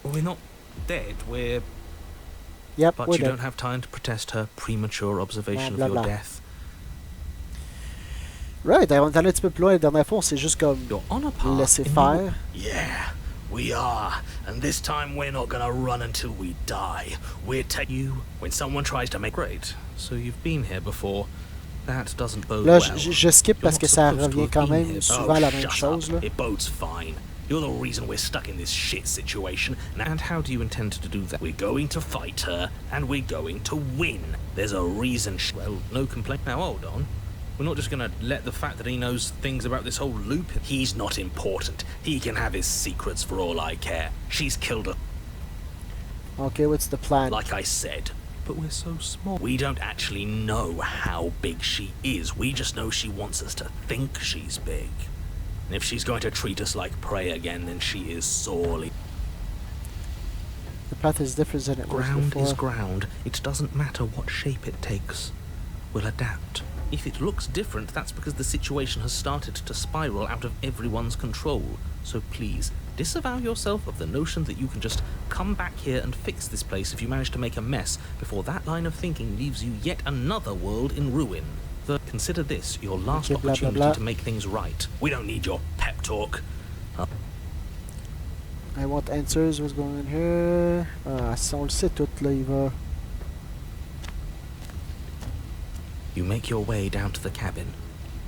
We're not dead, we're... Yep, But we're you dead. don't have time to protest her premature observation Blah, of blah, your blah. death. Right, on est allé un petit peu plus loin la dernière fois, on s'est juste comme You're on a path laissé in faire. Yeah, we are. And this time we're not gonna run until we die. We're taking you when someone tries to make... Great, so you've been here before. That doesn't bode Là, well. je skip You're parce not que ça supposed to revient have quand been même here. souvent à la même shut chose. up. Là. It bodes fine. You're the reason we're stuck in this shit situation. And how do you intend to do that? We're going to fight her, and we're going to win. There's a reason Well, no complaint. Now, hold on. We're not just going to let the fact that he knows things about this whole loop... He's not important. He can have his secrets for all I care. She's killed her, Okay, what's the plan? like I said. But we're so small. We don't actually know how big she is. We just know she wants us to think she's big. And if she's going to treat us like prey again, then she is sorely... The path is different than it was Ground before. is ground. It doesn't matter what shape it takes. We'll adapt. If it looks different, that's because the situation has started to spiral out of everyone's control. So please, disavow yourself of the notion that you can just come back here and fix this place if you manage to make a mess before that line of thinking leaves you yet another world in ruin. Consider this your last Okay, blah, blah, opportunity blah. to make things right. We don't need your pep talk. I want answers, what's going on here? Ah, si on le sait tout, là, il va... You make your way down to the cabin.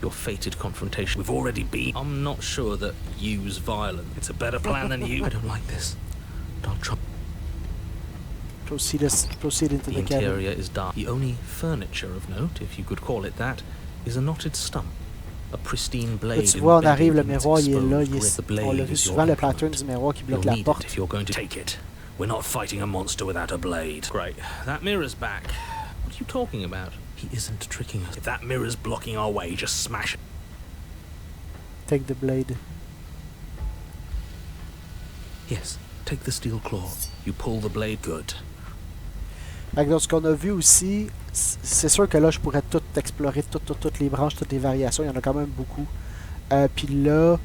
Your fated confrontation. We've already been... I'm not sure that use violence. It's a better plan than you. I don't like this. But I'll try. Proceed into The the cabin. interior is dark. The only furniture of note, if you could call it that, is a knotted stump. A pristine Là, blade. tu vois, on arrive, le embedded in its miroir, il est là, exposed il grip. est... on l'a vu souvent, le pattern du miroir qui bloque You'll la need it porte. if you're going to Take it. We're not fighting a monster without a blade. Great. That mirror's back. What are you talking about? He isn't tricking us. If that mirror's blocking our way, just smash it. Take the blade. Yes, take the steel claw. You pull the blade. Good. Fait que dans ce qu'on a vu aussi, c'est sûr que là, je pourrais tout explorer, toutes les branches, toutes les variations. Il y en a quand même beaucoup. Puis là,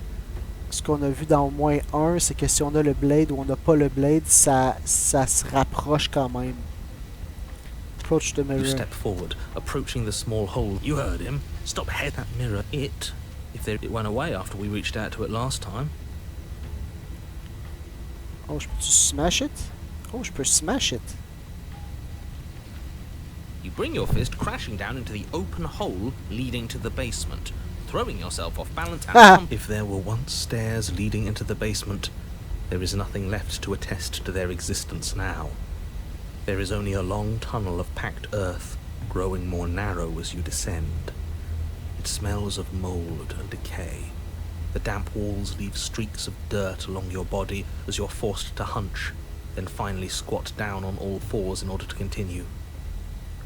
ce qu'on a vu dans au moins un, c'est que si on a le blade ou on n'a pas le blade, ça se rapproche quand même. Approach the You mirror. step forward, approaching the small hole. You heard him. Stop head. That mirror, it went away after we reached out to it last time. Oh, je peux-tu smash it? Oh, je peux smash it. You bring your fist crashing down into the open hole leading to the basement, throwing yourself off balance and if there were once stairs leading into the basement, there is nothing left to attest to their existence now. There is only a long tunnel of packed earth, growing more narrow as you descend. It smells of mold and decay. The damp walls leave streaks of dirt along your body as you're forced to hunch, then finally squat down on all fours in order to continue.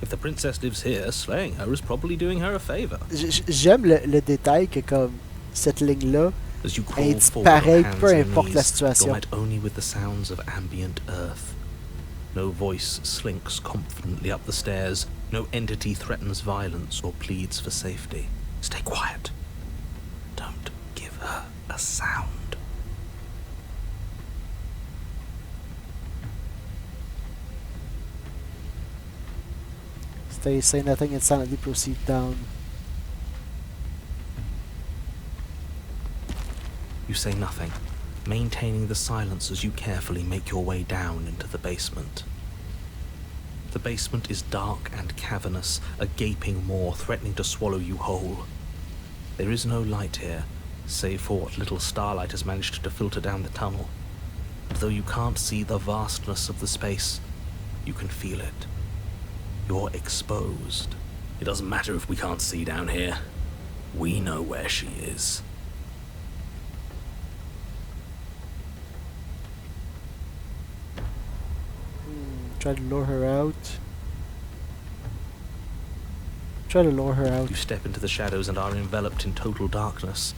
If the princess lives here, slaying her is probably doing her a favor. J'aime le détail que comme cette ligne-là, As you crawl elle forward on disparaît hands peu and importe la knees, situation. you're met only with the sounds of ambient earth. No voice slinks confidently up the stairs. No entity threatens violence or pleads for safety. Stay quiet. Stay, say nothing, and silently proceed down. You say nothing, maintaining the silence as you carefully make your way down into the basement. The basement is dark and cavernous, a gaping maw threatening to swallow you whole. There is no light here, save for what little starlight has managed to filter down the tunnel. But though you can't see the vastness of the space, you can feel it. You're exposed. It doesn't matter if we can't see down here. We know where she is. Try to lure her out. Try to lure her out. You step into the shadows and are enveloped in total darkness.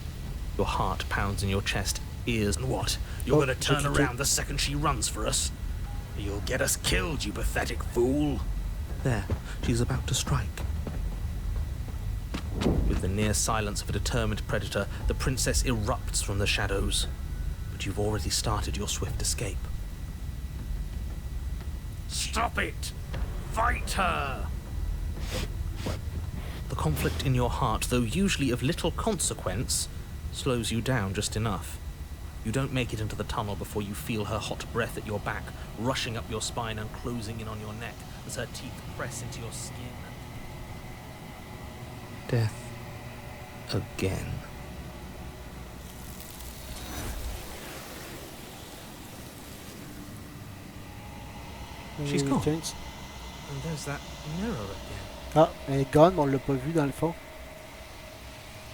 Your heart pounds in your chest, ears, and what? You're gonna turn around the second she runs for us? You'll get us killed, you pathetic fool. There, she's about to strike. With the near silence of a determined predator, the princess erupts from the shadows. But you've already started your swift escape. Stop it! Fight her! The conflict in your heart, though usually of little consequence, slows you down just enough. You don't make it into the tunnel before you feel her hot breath at your back, rushing up your spine and closing in on your neck as her teeth press into your skin. Death. Again. She's gone. And there's that mirror again. Ah, elle est gone, mais on l'a pas vu dans le fond.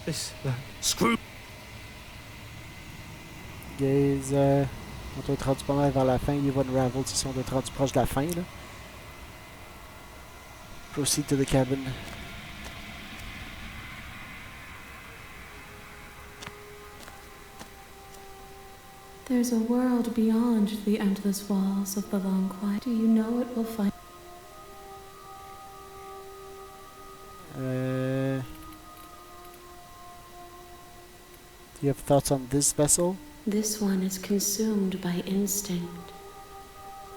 This screw. Guys, on doit être rendu pas mal vers la fin. Il va unravel si on doit être rendu proche de la fin là. Proceed to the cabin. There's a world beyond the endless walls of the long quiet. Do you know it will find? Do you have thoughts on this vessel? This one is consumed by instinct.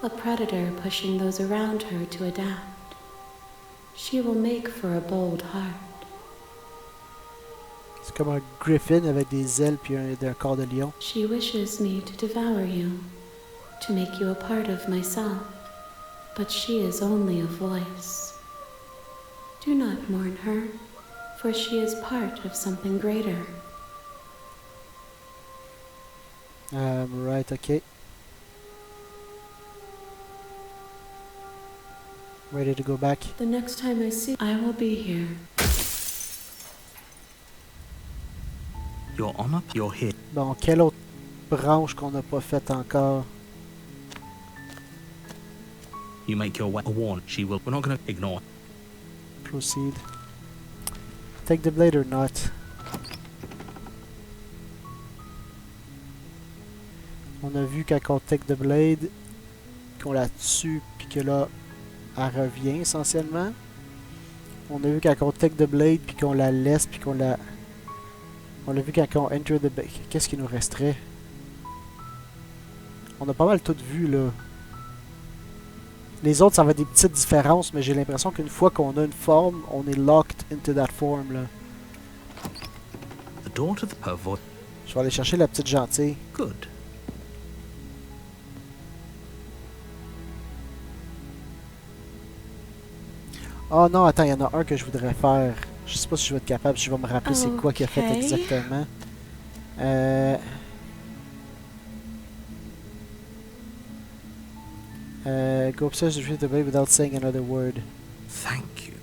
A predator pushing those around her to adapt. She will make for a bold heart. C'est comme un griffin avec des ailes puis un corps de lion. She wishes me to devour you, to make you a part of myself, but she is only a voice. Do not mourn her, for she is part of something greater. Right, okay. Ready to go back? The next time I see, I will be here. You're on up, you're here. Bon, quelle autre branche qu'on n'a pas faite encore? You make your way. Warn, she will. We're not going to ignore. Proceed. Take the blade or not? On a vu quand on take the blade, qu'on la tue, puis que là, elle revient essentiellement. On a vu quand on take the blade, puis qu'on la laisse, puis qu'on la... On l'a vu quand on enter the... Qu'est-ce qui nous resterait? On a pas mal tout vu, là. Les autres, ça va être des petites différences, mais j'ai l'impression qu'une fois qu'on a une forme, on est locked into that form, là. The door to the pervert. Je vais aller chercher la petite gentille. Good. Oh non, attends, il y en a un que je voudrais faire. Je sais pas si je vais être capable, si je vais me rappeler c'est quoi qu'il a fait exactement. Go upstairs to retrieve the blade without saying another word. Thank you.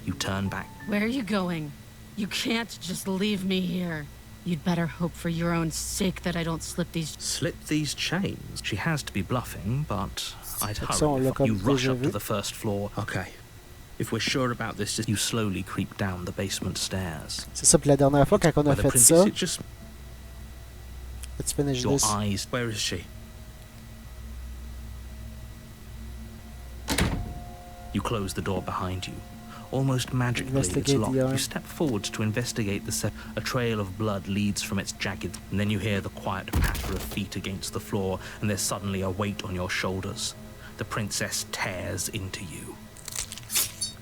You turn back. Where are you going? You can't just leave me here. You'd better hope for your own sake that I don't slip these... Slip these chains? She has to be bluffing, but I'd So, hurry. look, You rush up to vu. the first floor. Okay. If we're sure about this, you slowly creep down the basement stairs. C'est ça, puis la dernière fois, quand on a By the fait princess, ça, it just... let's finish Your this. eyes... Where is she? You close the door behind you. Almost magically, it's Investigate locked. the arm. You step forward to investigate the set. A trail of blood leads from its jagged, and then you hear the quiet patter of feet against the floor, and there's suddenly a weight on your shoulders. The princess tears into you.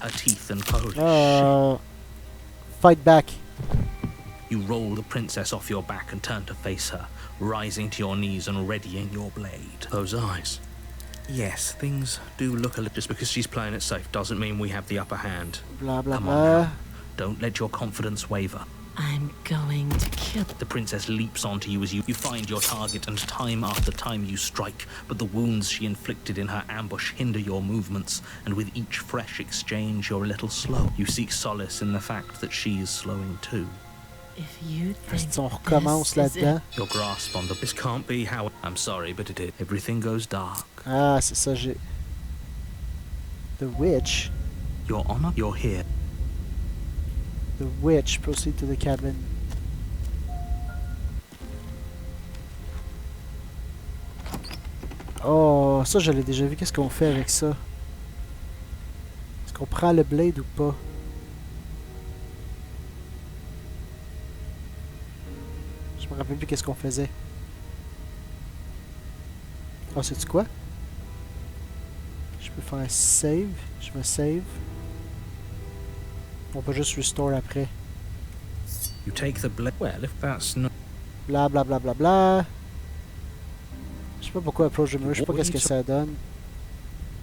her teeth and holy Fight back. You roll the princess off your back and turn to face her, rising to your knees and readying your blade. Those eyes. Yes, things do look a little... Just because she's playing it safe doesn't mean we have the upper hand. Blah, blah, Come blah. on now. Don't let your confidence waver. I'm going to kill... The princess leaps onto you as you find your target, and time after time you strike, but the wounds she inflicted in her ambush hinder your movements, and with each fresh exchange you're a little slow. You seek solace in the fact that she's slowing too. If you think On recommence this is it, là-dedans. Your grasp on the... This can't be how... I'm sorry, but it is. Everything goes dark. Ah, c'est ça, j'ai... The witch. Your honor, you're here. The witch. Proceed to the cabin. Oh, ça je l'ai déjà vu. Qu'est-ce qu'on fait avec ça? Est-ce qu'on prend le blade ou pas? Je me rappelle plus qu'est-ce qu'on faisait. Oh, c'est-tu quoi? Je peux faire save. Je me save. On peut juste restore après. You take the blade. Well, if that's not... Bla bla bla bla bla. Je sais pas pourquoi approach the mirror. Je sais pas qu'est-ce que ça donne.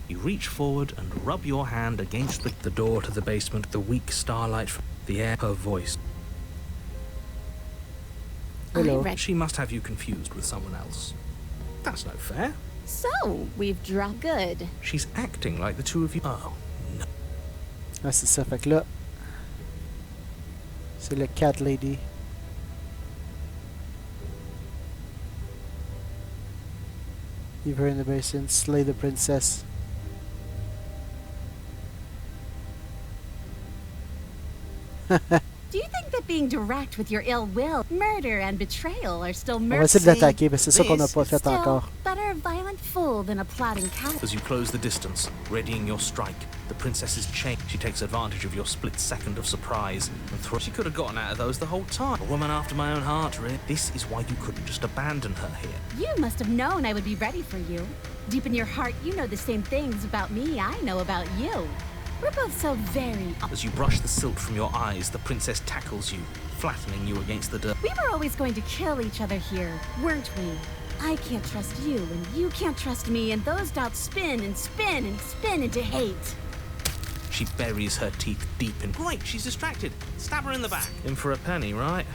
You reach forward and rub your hand against the door to the basement. The weak starlight from the air. Her voice. Hello. She must have you confused with someone else. That's no fair. So, we've dropped good. She's acting like the two of you... Oh, no. Ah, c'est ça. Fait que là... C'est le cat lady. Leave her in the basin. Slay the princess. Do you think that being direct with your ill will, murder and betrayal are still On va essayer de mercy? l'attaquer, mais c'est ça qu'on n'a pas fait Still, encore. better a violent fool than a plotting coward. As you close the distance, readying your strike, the princess is chained. She takes advantage of your split second of surprise and throws. She could have gotten out of those the whole time. A woman after my own heart, really. This is why you couldn't just abandon her here. You must have known I would be ready for you. Deep in your heart, you know the same things about me I know about you. We're both so very... As you brush the silt from your eyes, the princess tackles you, flattening you against the dirt. We were always going to kill each other here, weren't we? I can't trust you, and you can't trust me, and those doubts spin and spin and spin into hate. She buries her teeth deep in... Great, she's distracted. Stab her in the back. In for a penny, right?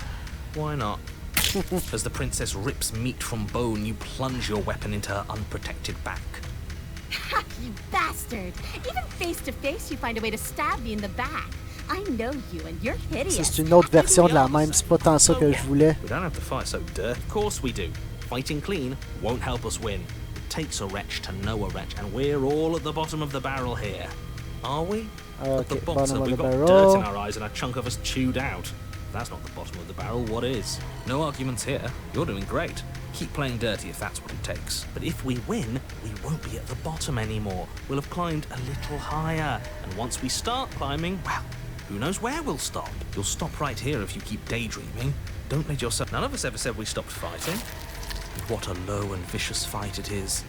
Why not? As the princess rips meat from bone, you plunge your weapon into her unprotected back. Ha, you bastard! Even face to face, you find a way to stab me in the back. I know you, and you're hideous. Ça, c'est une autre version de la même. C'est pas tant ça que je voulais. We don't have to fight so dirty. Of course we do. Fighting clean won't help us win. It takes a wretch to know a wretch, and we're all at the bottom of the barrel here. Are we? At the Okay, bottom, bottom of we've the got barrel. dirt in our eyes and a chunk of us chewed out. If that's not the bottom of the barrel, what is? No arguments here. You're doing great. Keep playing dirty if that's what it takes. But if we win, we won't be at the bottom anymore. We'll have climbed a little higher. And once we start climbing, well, who knows where we'll stop? You'll stop right here if you keep daydreaming. Don't let yourself... None of us ever said we stopped fighting. And what a low and vicious fight it is.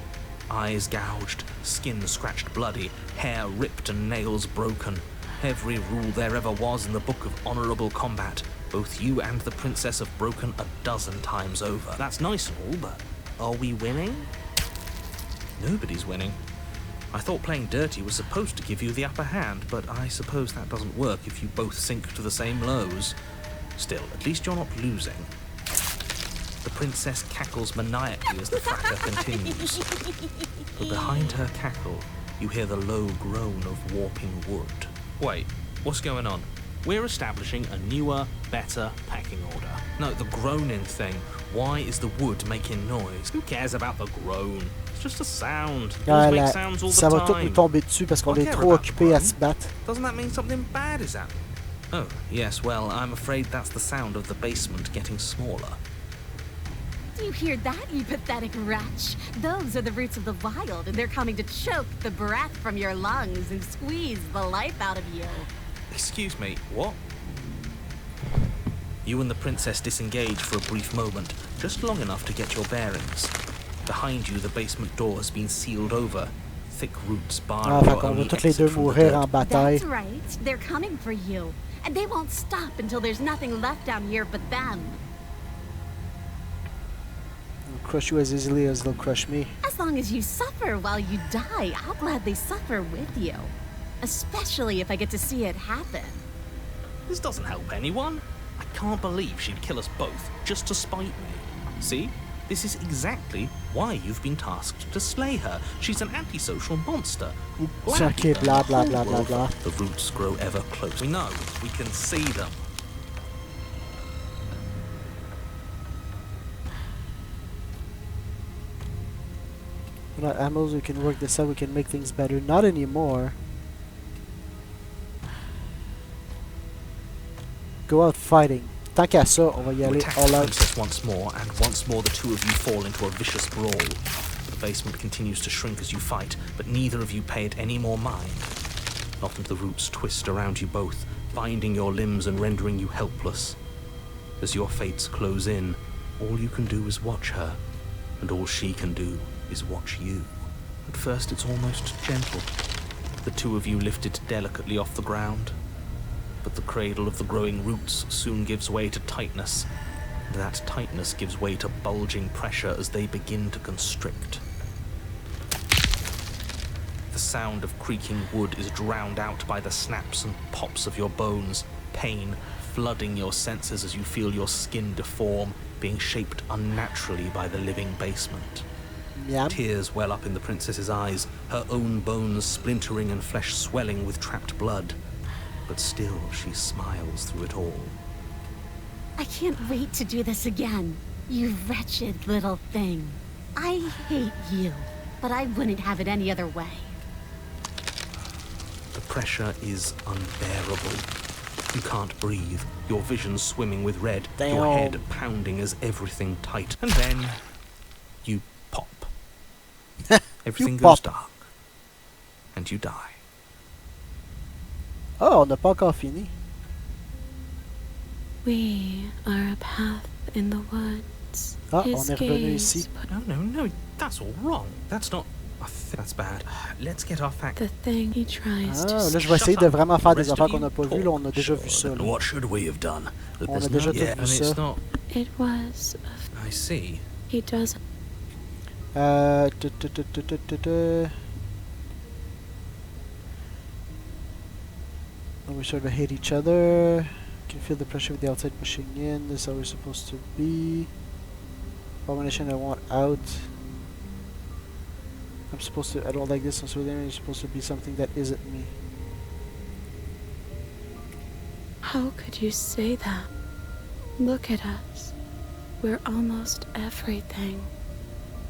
Eyes gouged, skin scratched bloody, hair ripped and nails broken. Every rule there ever was in the book of honorable combat. Both you and the princess have broken a dozen times over. That's nice and all, but are we winning? Nobody's winning. I thought playing dirty was supposed to give you the upper hand, but I suppose that doesn't work if you both sink to the same lows. Still, at least you're not losing. The princess cackles maniacally as the fracas continues. But behind her cackle, you hear the low groan of warping wood. Wait, what's going on? We're establishing a newer, better packing order. No, the groaning thing. Why is the wood making noise? Who cares about the groan? It's just a sound. Ah, Those là, make sounds all the ça va tout time. nous tomber dessus parce qu'on I est care trop about occupés à groan. se battre. Doesn't that mean something bad is happening? Oh, yes, well, I'm afraid that's the sound of the basement getting smaller. Do you hear that, you pathetic wretch? Those are the roots of the wild, and they're coming to choke the breath from your lungs and squeeze the life out of you. Excuse me, what? You and the princess disengage for a brief moment, just long enough to get your bearings. Behind you, the basement door has been sealed over. Thick roots bar Ah, fait qu'on va tous les deux mourir en bataille. That's right. They're coming for you. And they won't stop until there's nothing left down here but them. They'll crush you as easily as they'll crush me. As long as you suffer while you die, I'll gladly suffer with you. Especially if I get to see it happen. This doesn't help anyone. I can't believe she'd kill us both just to spite me. See? This is exactly why you've been tasked to slay her. She's an antisocial monster. Okay, blah, blah, blah, blah, blah. The roots grow ever closer. We know. We can see them. We're not animals, we can work this out, we can make things better. Not anymore. Go out fighting. Tant qu'à ça, on va y aller attack all the out. princess once more, and once more the two of you fall into a vicious brawl. The basement continues to shrink as you fight, but neither of you pay it any more mind. Often the roots twist around you both, binding your limbs and rendering you helpless. As your fates close in, all you can do is watch her, and all she can do is watch you. At first it's almost gentle. The two of you lifted delicately off the ground. But the cradle of the growing roots soon gives way to tightness, and that tightness gives way to bulging pressure as they begin to constrict. The sound of creaking wood is drowned out by the snaps and pops of your bones, pain flooding your senses as you feel your skin deform, being shaped unnaturally by the living basement. Yum. Tears well up in the princess's eyes, her own bones splintering and flesh swelling with trapped blood. But still she smiles through it all. I can't wait to do this again. You wretched little thing. I hate you, but I wouldn't have it any other way. The pressure is unbearable. You can't breathe, your vision swimming with red, your Damn. head pounding as everything tight. And then you pop. Everything goes pop. dark. And you die. Oh, on n'a pas encore fini. We are a path in the woods. Ah, His on est revenu gaze ici. put No, that's all wrong. That's not... I think that's bad. Let's get our facts. the thing he tries Ah, to là, je vais essayer de vraiment faire des affaires qu'on n'a pas vues. Là, on a déjà vu ça. And Là. what should we have done? On a déjà tout Yeah, vu and ça. it's not... It was. I see. He doesn't. Tu, tu, tu, tu, tu, tu, tu. When we sort of hate each other, can feel the pressure of the outside pushing in. This is how we're supposed to be. Abomination I want out. I'm supposed to. I don't like this. I'm supposed to be something that isn't me. How could you say that? Look at us. We're almost everything.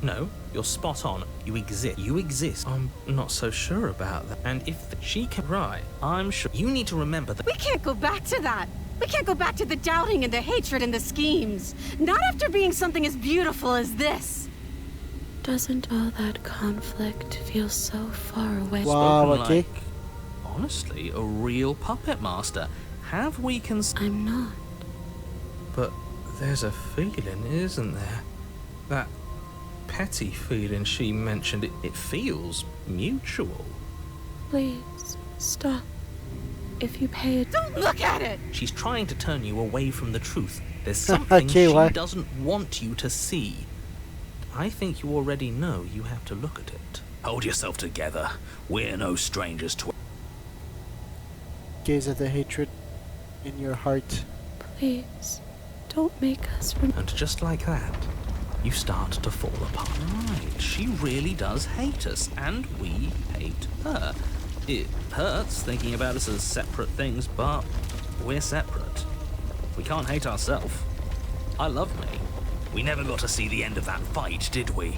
No, you're spot on. You exist. You exist. I'm not so sure about that. And if she can... Right, I'm sure. You need to remember that... We can't go back to that. We can't go back to the doubting and the hatred and the schemes. Not after being something as beautiful as this. Doesn't all that conflict feel so far away? Wow, Spoken okay. like, honestly, a real puppet master. Have we I'm not. But there's a feeling, isn't there? That petty feeling she mentioned, it feels mutual. Please, stop. If you pay it. Don't look at it! She's trying to turn you away from the truth. There's something Okay, she why? doesn't want you to see. I think you already know you have to look at it. Hold yourself together. We're no strangers to... Gaze at the hatred in your heart. Please, don't make us And just like that, you start to fall apart. Right, she really does hate us, and we hate her. It hurts thinking about us as separate things, but we're separate. We can't hate ourselves. I love me. We never got to see the end of that fight, did we?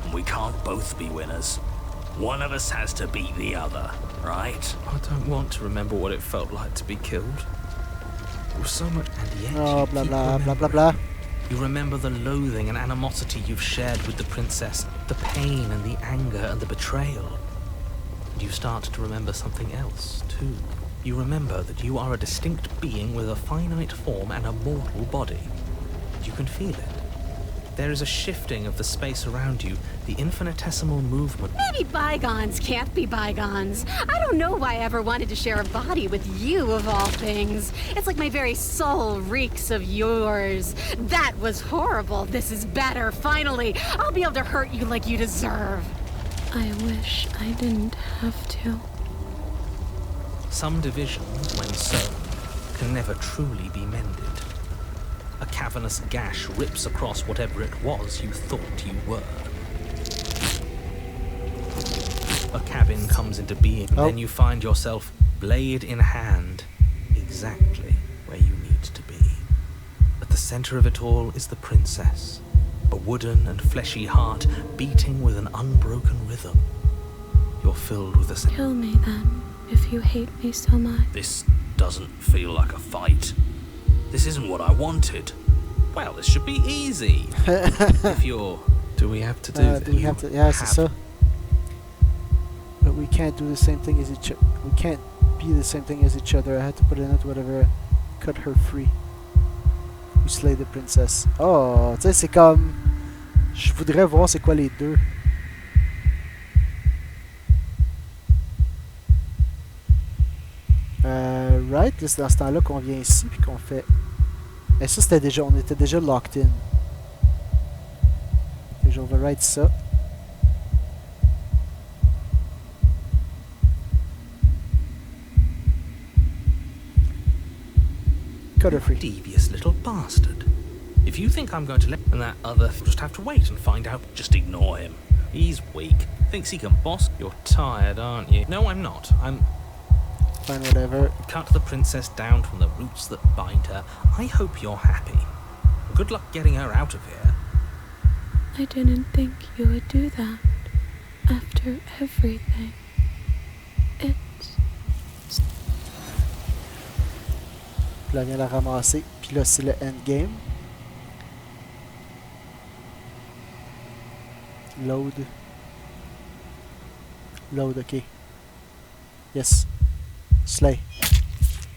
And we can't both be winners. One of us has to beat the other, right? I don't want to remember what it felt like to be killed. There was so much, and yet Oh, you blah keep blah blah blah remembering. blah. You remember the loathing and animosity you've shared with the princess, the pain and the anger and the betrayal. And you start to remember something else, too. You remember that you are a distinct being with a finite form and a mortal body. You can feel it. There is a shifting of the space around you, the infinitesimal movement. Maybe bygones can't be bygones. I don't know why I ever wanted to share a body with you, of all things. It's like my very soul reeks of yours. That was horrible. This is better, finally. I'll be able to hurt you like you deserve. I wish I didn't have to. Some divisions, when sown, can never truly be mended. A cavernous gash rips across whatever it was you thought you were. A cabin comes into being, and then you find yourself, blade in hand, exactly where you need to be. At the center of it all is the princess, a wooden and fleshy heart beating with an unbroken rhythm. You're filled with a sense. Kill me then, if you hate me so much. This doesn't feel like a fight. This isn't what I wanted. Well, this should be easy. If you're... Do we have to do this? Do we have to? Yeah, c'est ça. But we can't do the same thing as each. We can't be the same thing as each other. I had to put in it whatever cut her free. We slay the princess. Oh, tu sais, c'est comme. Je voudrais voir c'est quoi les deux. Right, c'est dans ce temps-là qu'on vient ici puis qu'on fait. Et ça c'était déjà, on était déjà locked in. Et j'override ça. Cut her free. Devious little bastard. If you think I'm going to let and that other just have to wait and find out, just ignore him. He's weak. Thinks he can boss. You're tired, aren't you? No, I'm not. I'm... Fine, whatever. Cut the princess down from the roots that bind her. I hope you're happy. Good luck getting her out of here. I didn't think you would do that. After everything. Puis là, elle vient la ramasser. Puis là, c'est le endgame. Load. Load, ok. Yes. Slay.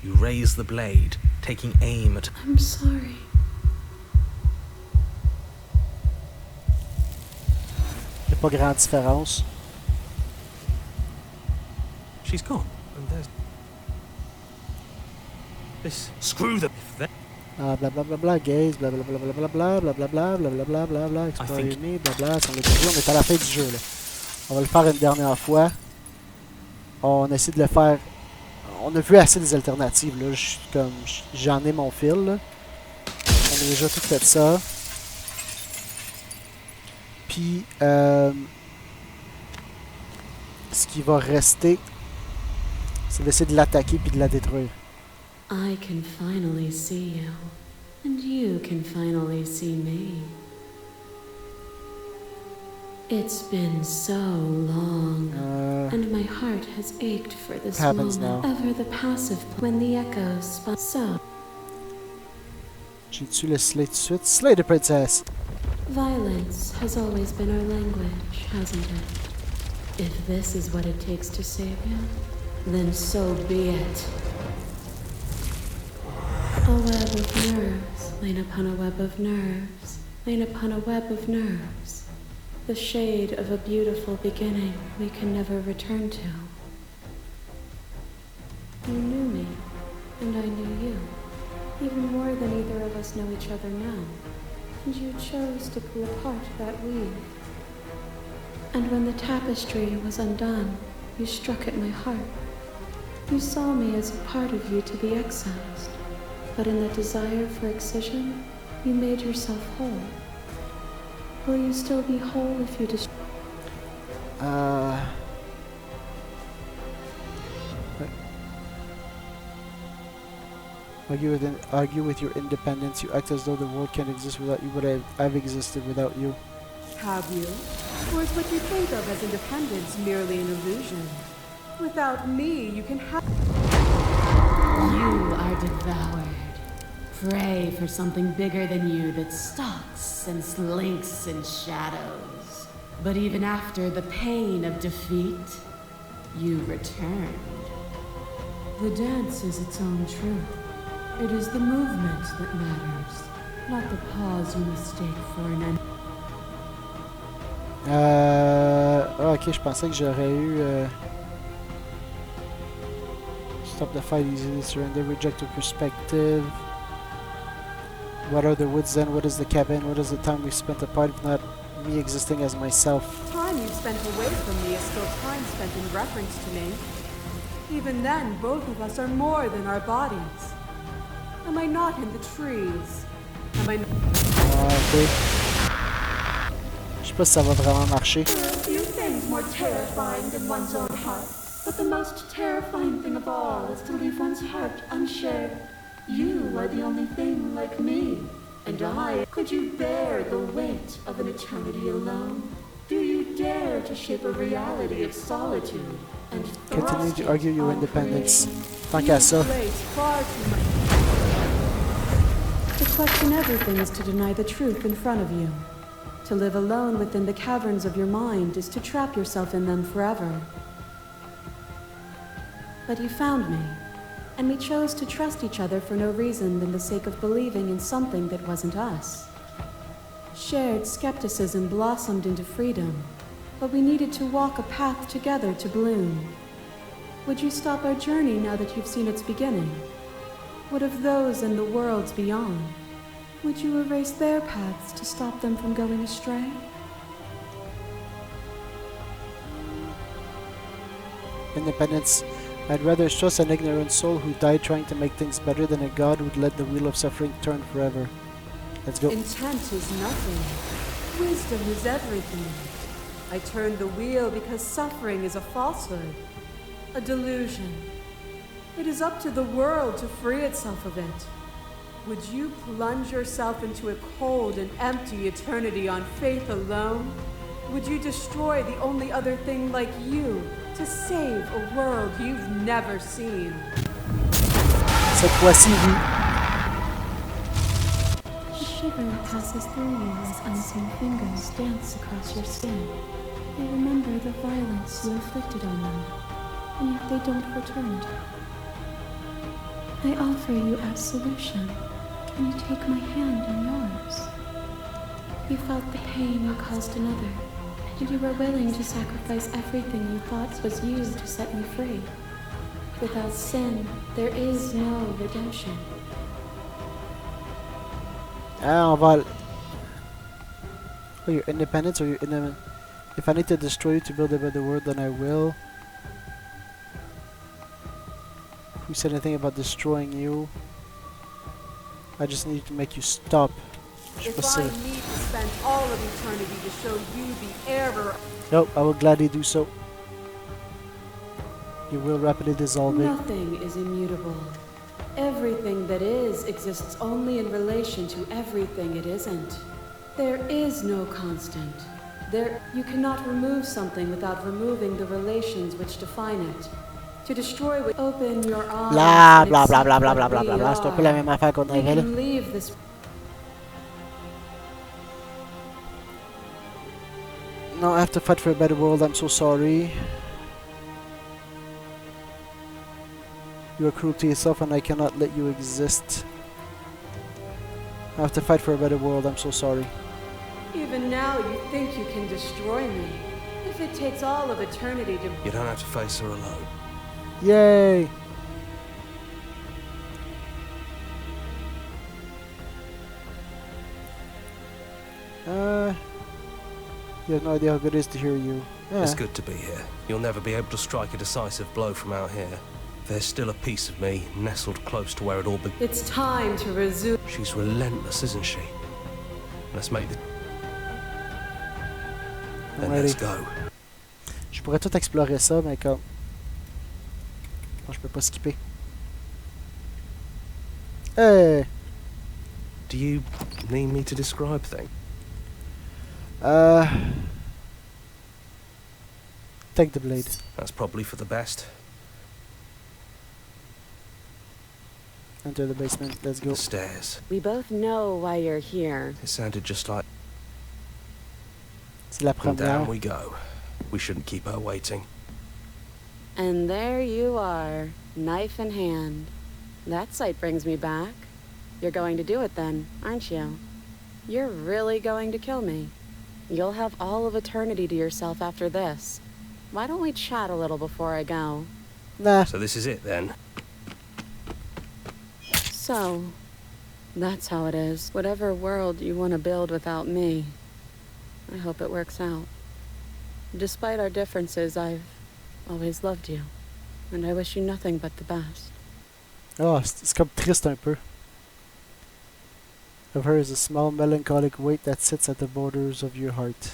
You raise the blade, taking aim at... I'm sorry. Il n'y a pas grande différence. She's gone. And there's... This... Screw them. Blah blah blah blah, gaze, blah blah blah blah blah blah blah blah blah blah blah blah blah, explore me, blah blah, on est à la fin du jeu là. On va le faire une dernière fois. On essaie de le faire. On a vu assez des alternatives là. J'en ai mon fil là. On a déjà tout fait ça. Puis ce qui va rester, c'est d'essayer de l'attaquer puis de la détruire. I can finally see you, and you can finally see me. It's been so long, and my heart has ached for this moment. Now. Ever the passive when the echoes so. J'ai tué le slay tout de suite. Slay the princess! Violence has always been our language, hasn't it? If this is what it takes to save you, then so be it. A web of nerves, lain upon a web of nerves, lain upon a web of nerves. The shade of a beautiful beginning we can never return to. You knew me, and I knew you, even more than either of us know each other now. And you chose to pull apart that weave. And when the tapestry was undone, you struck at my heart. You saw me as a part of you to be excised. But in the desire for excision, you made yourself whole. Will you still be whole if you destroy? Argue with your independence. You act as though the world can't exist without you, but I've existed without you. Have you? Or is what you think of as independence merely an illusion? Without me, you can have... You are devoured. Pray for something bigger than you that stalks and slinks in shadows. But even after the pain of defeat, you returned. The dance is its own truth. It is the movement that matters, not the pause you mistake for an end. Ok, je pensais que j'aurais eu... Stop the fight easily, surrender, reject your perspective. What are the woods then? What is the cabin? What is the time we spent apart if not me existing as myself? Time you've spent away from me is still time spent in reference to me. Even then, both of us are more than our bodies. Am I not in the trees? Am I not... Ok. Je sais pas si ça va vraiment marcher. There are few things more terrifying than one's own heart. But the most terrifying thing of all is to leave one's heart unshared. You are the only thing like me. And I, could you bear the weight of an eternity alone? Do you dare to shape a reality of solitude and Continue to argue your independence. Tant qu'à ça. To question everything is to deny the truth in front of you. To live alone within the caverns of your mind is to trap yourself in them forever. But you found me, and we chose to trust each other for no reason than the sake of believing in something that wasn't us. Shared skepticism blossomed into freedom, but we needed to walk a path together to bloom. Would you stop our journey now that you've seen its beginning? What of those in the worlds beyond? Would you erase their paths to stop them from going astray? Independence. I'd rather trust an ignorant soul who died trying to make things better than a god who'd let the wheel of suffering turn forever. Let's go. Intent is nothing. Wisdom is everything. I turned the wheel because suffering is a falsehood, a delusion. It is up to the world to free itself of it. Would you plunge yourself into a cold and empty eternity on faith alone? Would you destroy the only other thing like you to save a world you've never seen? Cette fois-ci, oui. A shiver passes through you as unseen fingers dance across your skin. They remember the violence you inflicted on them, and yet they don't return. I offer you absolution. Can you take my hand in yours? You felt the pain you caused another, and you were willing to sacrifice everything you thought was you to set me free. Without sin, there is no redemption. Ah, on va... Oh, your independence or your independent? If I need to destroy you to build a better world, then I will. Who said anything about destroying you? I just need to make you stop. If I need to spend all of eternity to show you the error... Nope, I will gladly do so. You will rapidly dissolve it. Nothing is immutable. Everything that is exists only in relation to everything it isn't. There is no constant. You cannot remove something without removing the relations which define it. To destroy would open your eyes. Blah blah blah blah blah blah blah blah blah. C'est un peu la même affaire qu'on avait là. No, I have to fight for a better world. I'm so sorry. You are cruel to yourself and I cannot let you exist. I have to fight for a better world. I'm so sorry. Even now you think you can destroy me. If it takes all of eternity to... You don't have to face her alone. Yay! You have no idea how good it is to hear you. Yeah. It's good to be here. You'll never be able to strike a decisive blow from out here. There's still a piece of me nestled close to where it all began. It's time to resume. She's relentless, isn't she? Let's make the... Then let's go. Je pourrais tout explorer ça, mais comme... Bon, je peux pas skipper. Hey! Do you need me to describe things? Take the blade. That's probably for the best. Enter the basement. Let's go. The stairs. We both know why you're here. It sounded just like... C'est la And down première. we go. We shouldn't keep her waiting. And there you are, knife in hand. That sight brings me back. You're going to do it then, aren't you? You're really going to kill me. You'll have all of eternity to yourself after this. Why don't we chat a little before I go? Nah. So this is it then? So, that's how it is. Whatever world you want to build without me, I hope it works out. Despite our differences, I've always loved you. And I wish you nothing but the best. Oh, c'est comme triste un peu. Of her is a small melancholic weight that sits at the borders of your heart.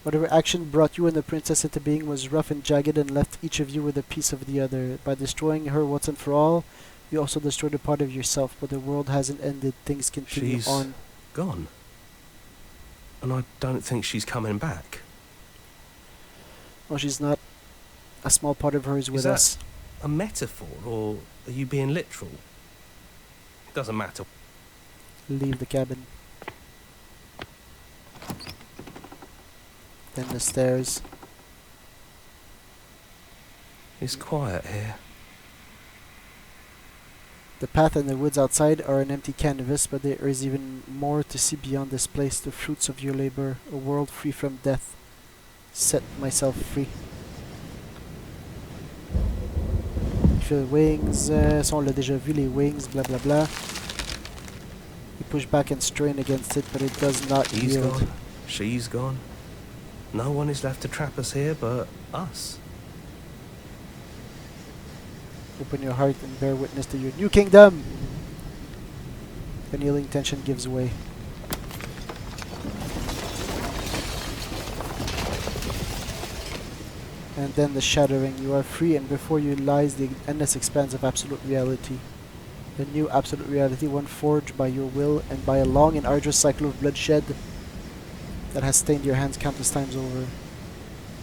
Whatever action brought you and the princess into being was rough and jagged and left each of you with a piece of the other. By destroying her once and for all, you also destroyed a part of yourself, but the world hasn't ended. Things continue She's on. gone. And I don't think she's coming back. Well, she's not. A small part of her is with us. A metaphor, or are you being literal? It doesn't matter. Leave the cabin. Then the stairs. It's quiet here. The path and the woods outside are an empty canvas, but there is even more to see beyond this place. The fruits of your labor, a world free from death. Set myself free. Wings, ça on l'a déjà vu, les wings, blah blah blah. You push back and strain against it, but it does not He's yield. gone. She's gone. No one is left to trap us here but us. Open your heart and bear witness to your new kingdom. The kneeling tension gives way. And then the shattering. You are free, and before you lies the endless expanse of absolute reality. The new absolute reality, one forged by your will and by a long and arduous cycle of bloodshed that has stained your hands countless times over.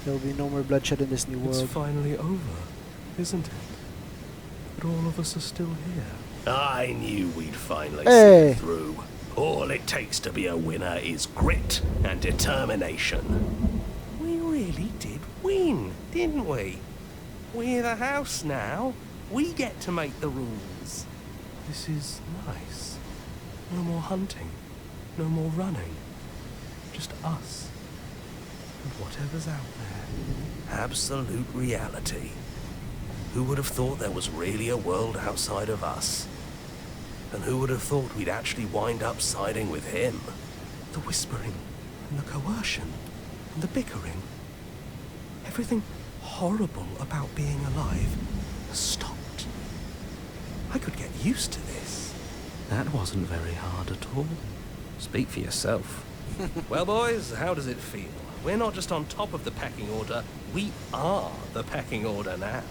There will be no more bloodshed in this new world. It's finally over, isn't it? But all of us are still here. I knew we'd finally see Hey. it through. All it takes to be a winner is grit and determination. We really did win, didn't we? We're the house now. We get to make the rules. This is nice. No more hunting. No more running. Just us. And whatever's out there. Absolute reality. Who would have thought there was really a world outside of us? And who would have thought we'd actually wind up siding with him? The whispering and the coercion and the bickering. Everything horrible about being alive has stopped. I could get used to this. That wasn't very hard at all. Speak for yourself. Well, boys, how does it feel? We're not just on top of the pecking order, we are the pecking order now.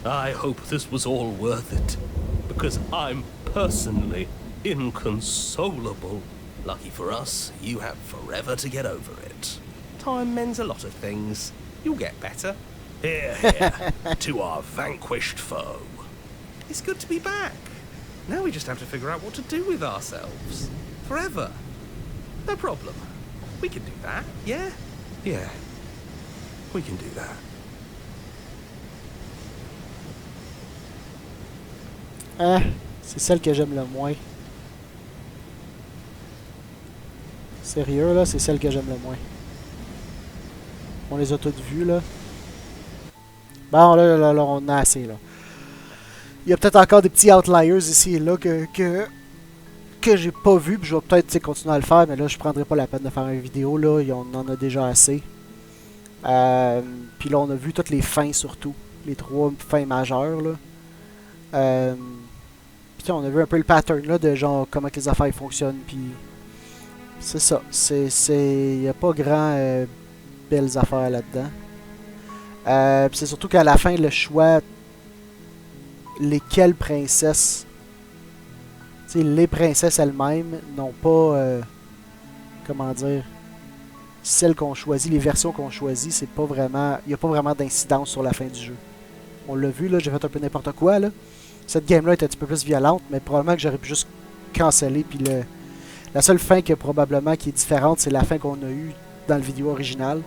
I hope this was all worth it, because I'm personally inconsolable. Lucky for us, you have forever to get over it. Time mends a lot of things. You'll get better. Here, here, to our vanquished foe. It's good to be back. Now we just have to figure out what to do with ourselves. Forever. No problem. We can do that, yeah? Yeah, we can do that. Ah, c'est celle que j'aime le moins. Sérieux, là, c'est celle que j'aime le moins. On les a toutes vues, là. Bon, là, on a assez, là. Il y a peut-être encore des petits outliers ici et là que j'ai pas vu, puis je vais peut-être continuer à le faire, mais là, je prendrai pas la peine de faire une vidéo, là. On en a déjà assez. Puis là, on a vu toutes les fins, surtout. Les 3 fins majeures, là. Puis on a vu un peu le pattern, là, de genre, comment que les affaires fonctionnent, puis... C'est ça. Il n'y a pas grand belles affaires là-dedans. Puis c'est surtout qu'à la fin, le choix... Lesquelles princesses... Tu sais, les princesses elles-mêmes n'ont pas... comment dire... Celles qu'on choisit, les versions qu'on choisit, c'est pas vraiment... Il n'y a pas vraiment d'incidence sur la fin du jeu. On l'a vu, là, j'ai fait un peu n'importe quoi, là. Cette game-là est un petit peu plus violente, mais probablement que j'aurais pu juste canceller, puis la seule fin que probablement qui est différente, c'est la fin qu'on a eue dans le vidéo original.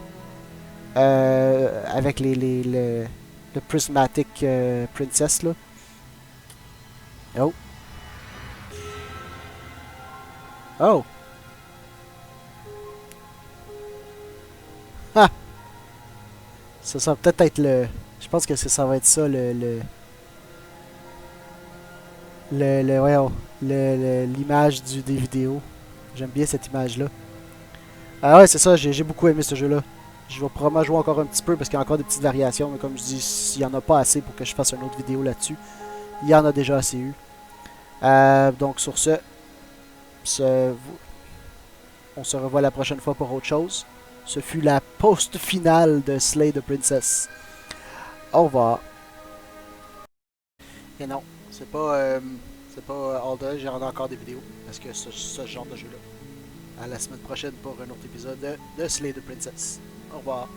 Avec le prismatic princess, là. Oh. Oh! Ah! Ça va peut-être être le... Je pense que ça va être ça voyons, l'image des vidéos. J'aime bien cette image-là. Ah ouais, c'est ça, j'ai beaucoup aimé ce jeu-là. Je vais probablement jouer encore un petit peu parce qu'il y a encore des petites variations, mais comme je dis, s'il n'y en a pas assez pour que je fasse une autre vidéo là-dessus, il y en a déjà assez eu. Donc sur on se revoit la prochaine fois pour autre chose. Ce fut la post-finale de Slay the Princess. Au revoir. Et non, c'est pas all day, j'ai encore des vidéos parce que ce genre de jeu-là. À la semaine prochaine pour un autre épisode de Slay the Princess. Au revoir.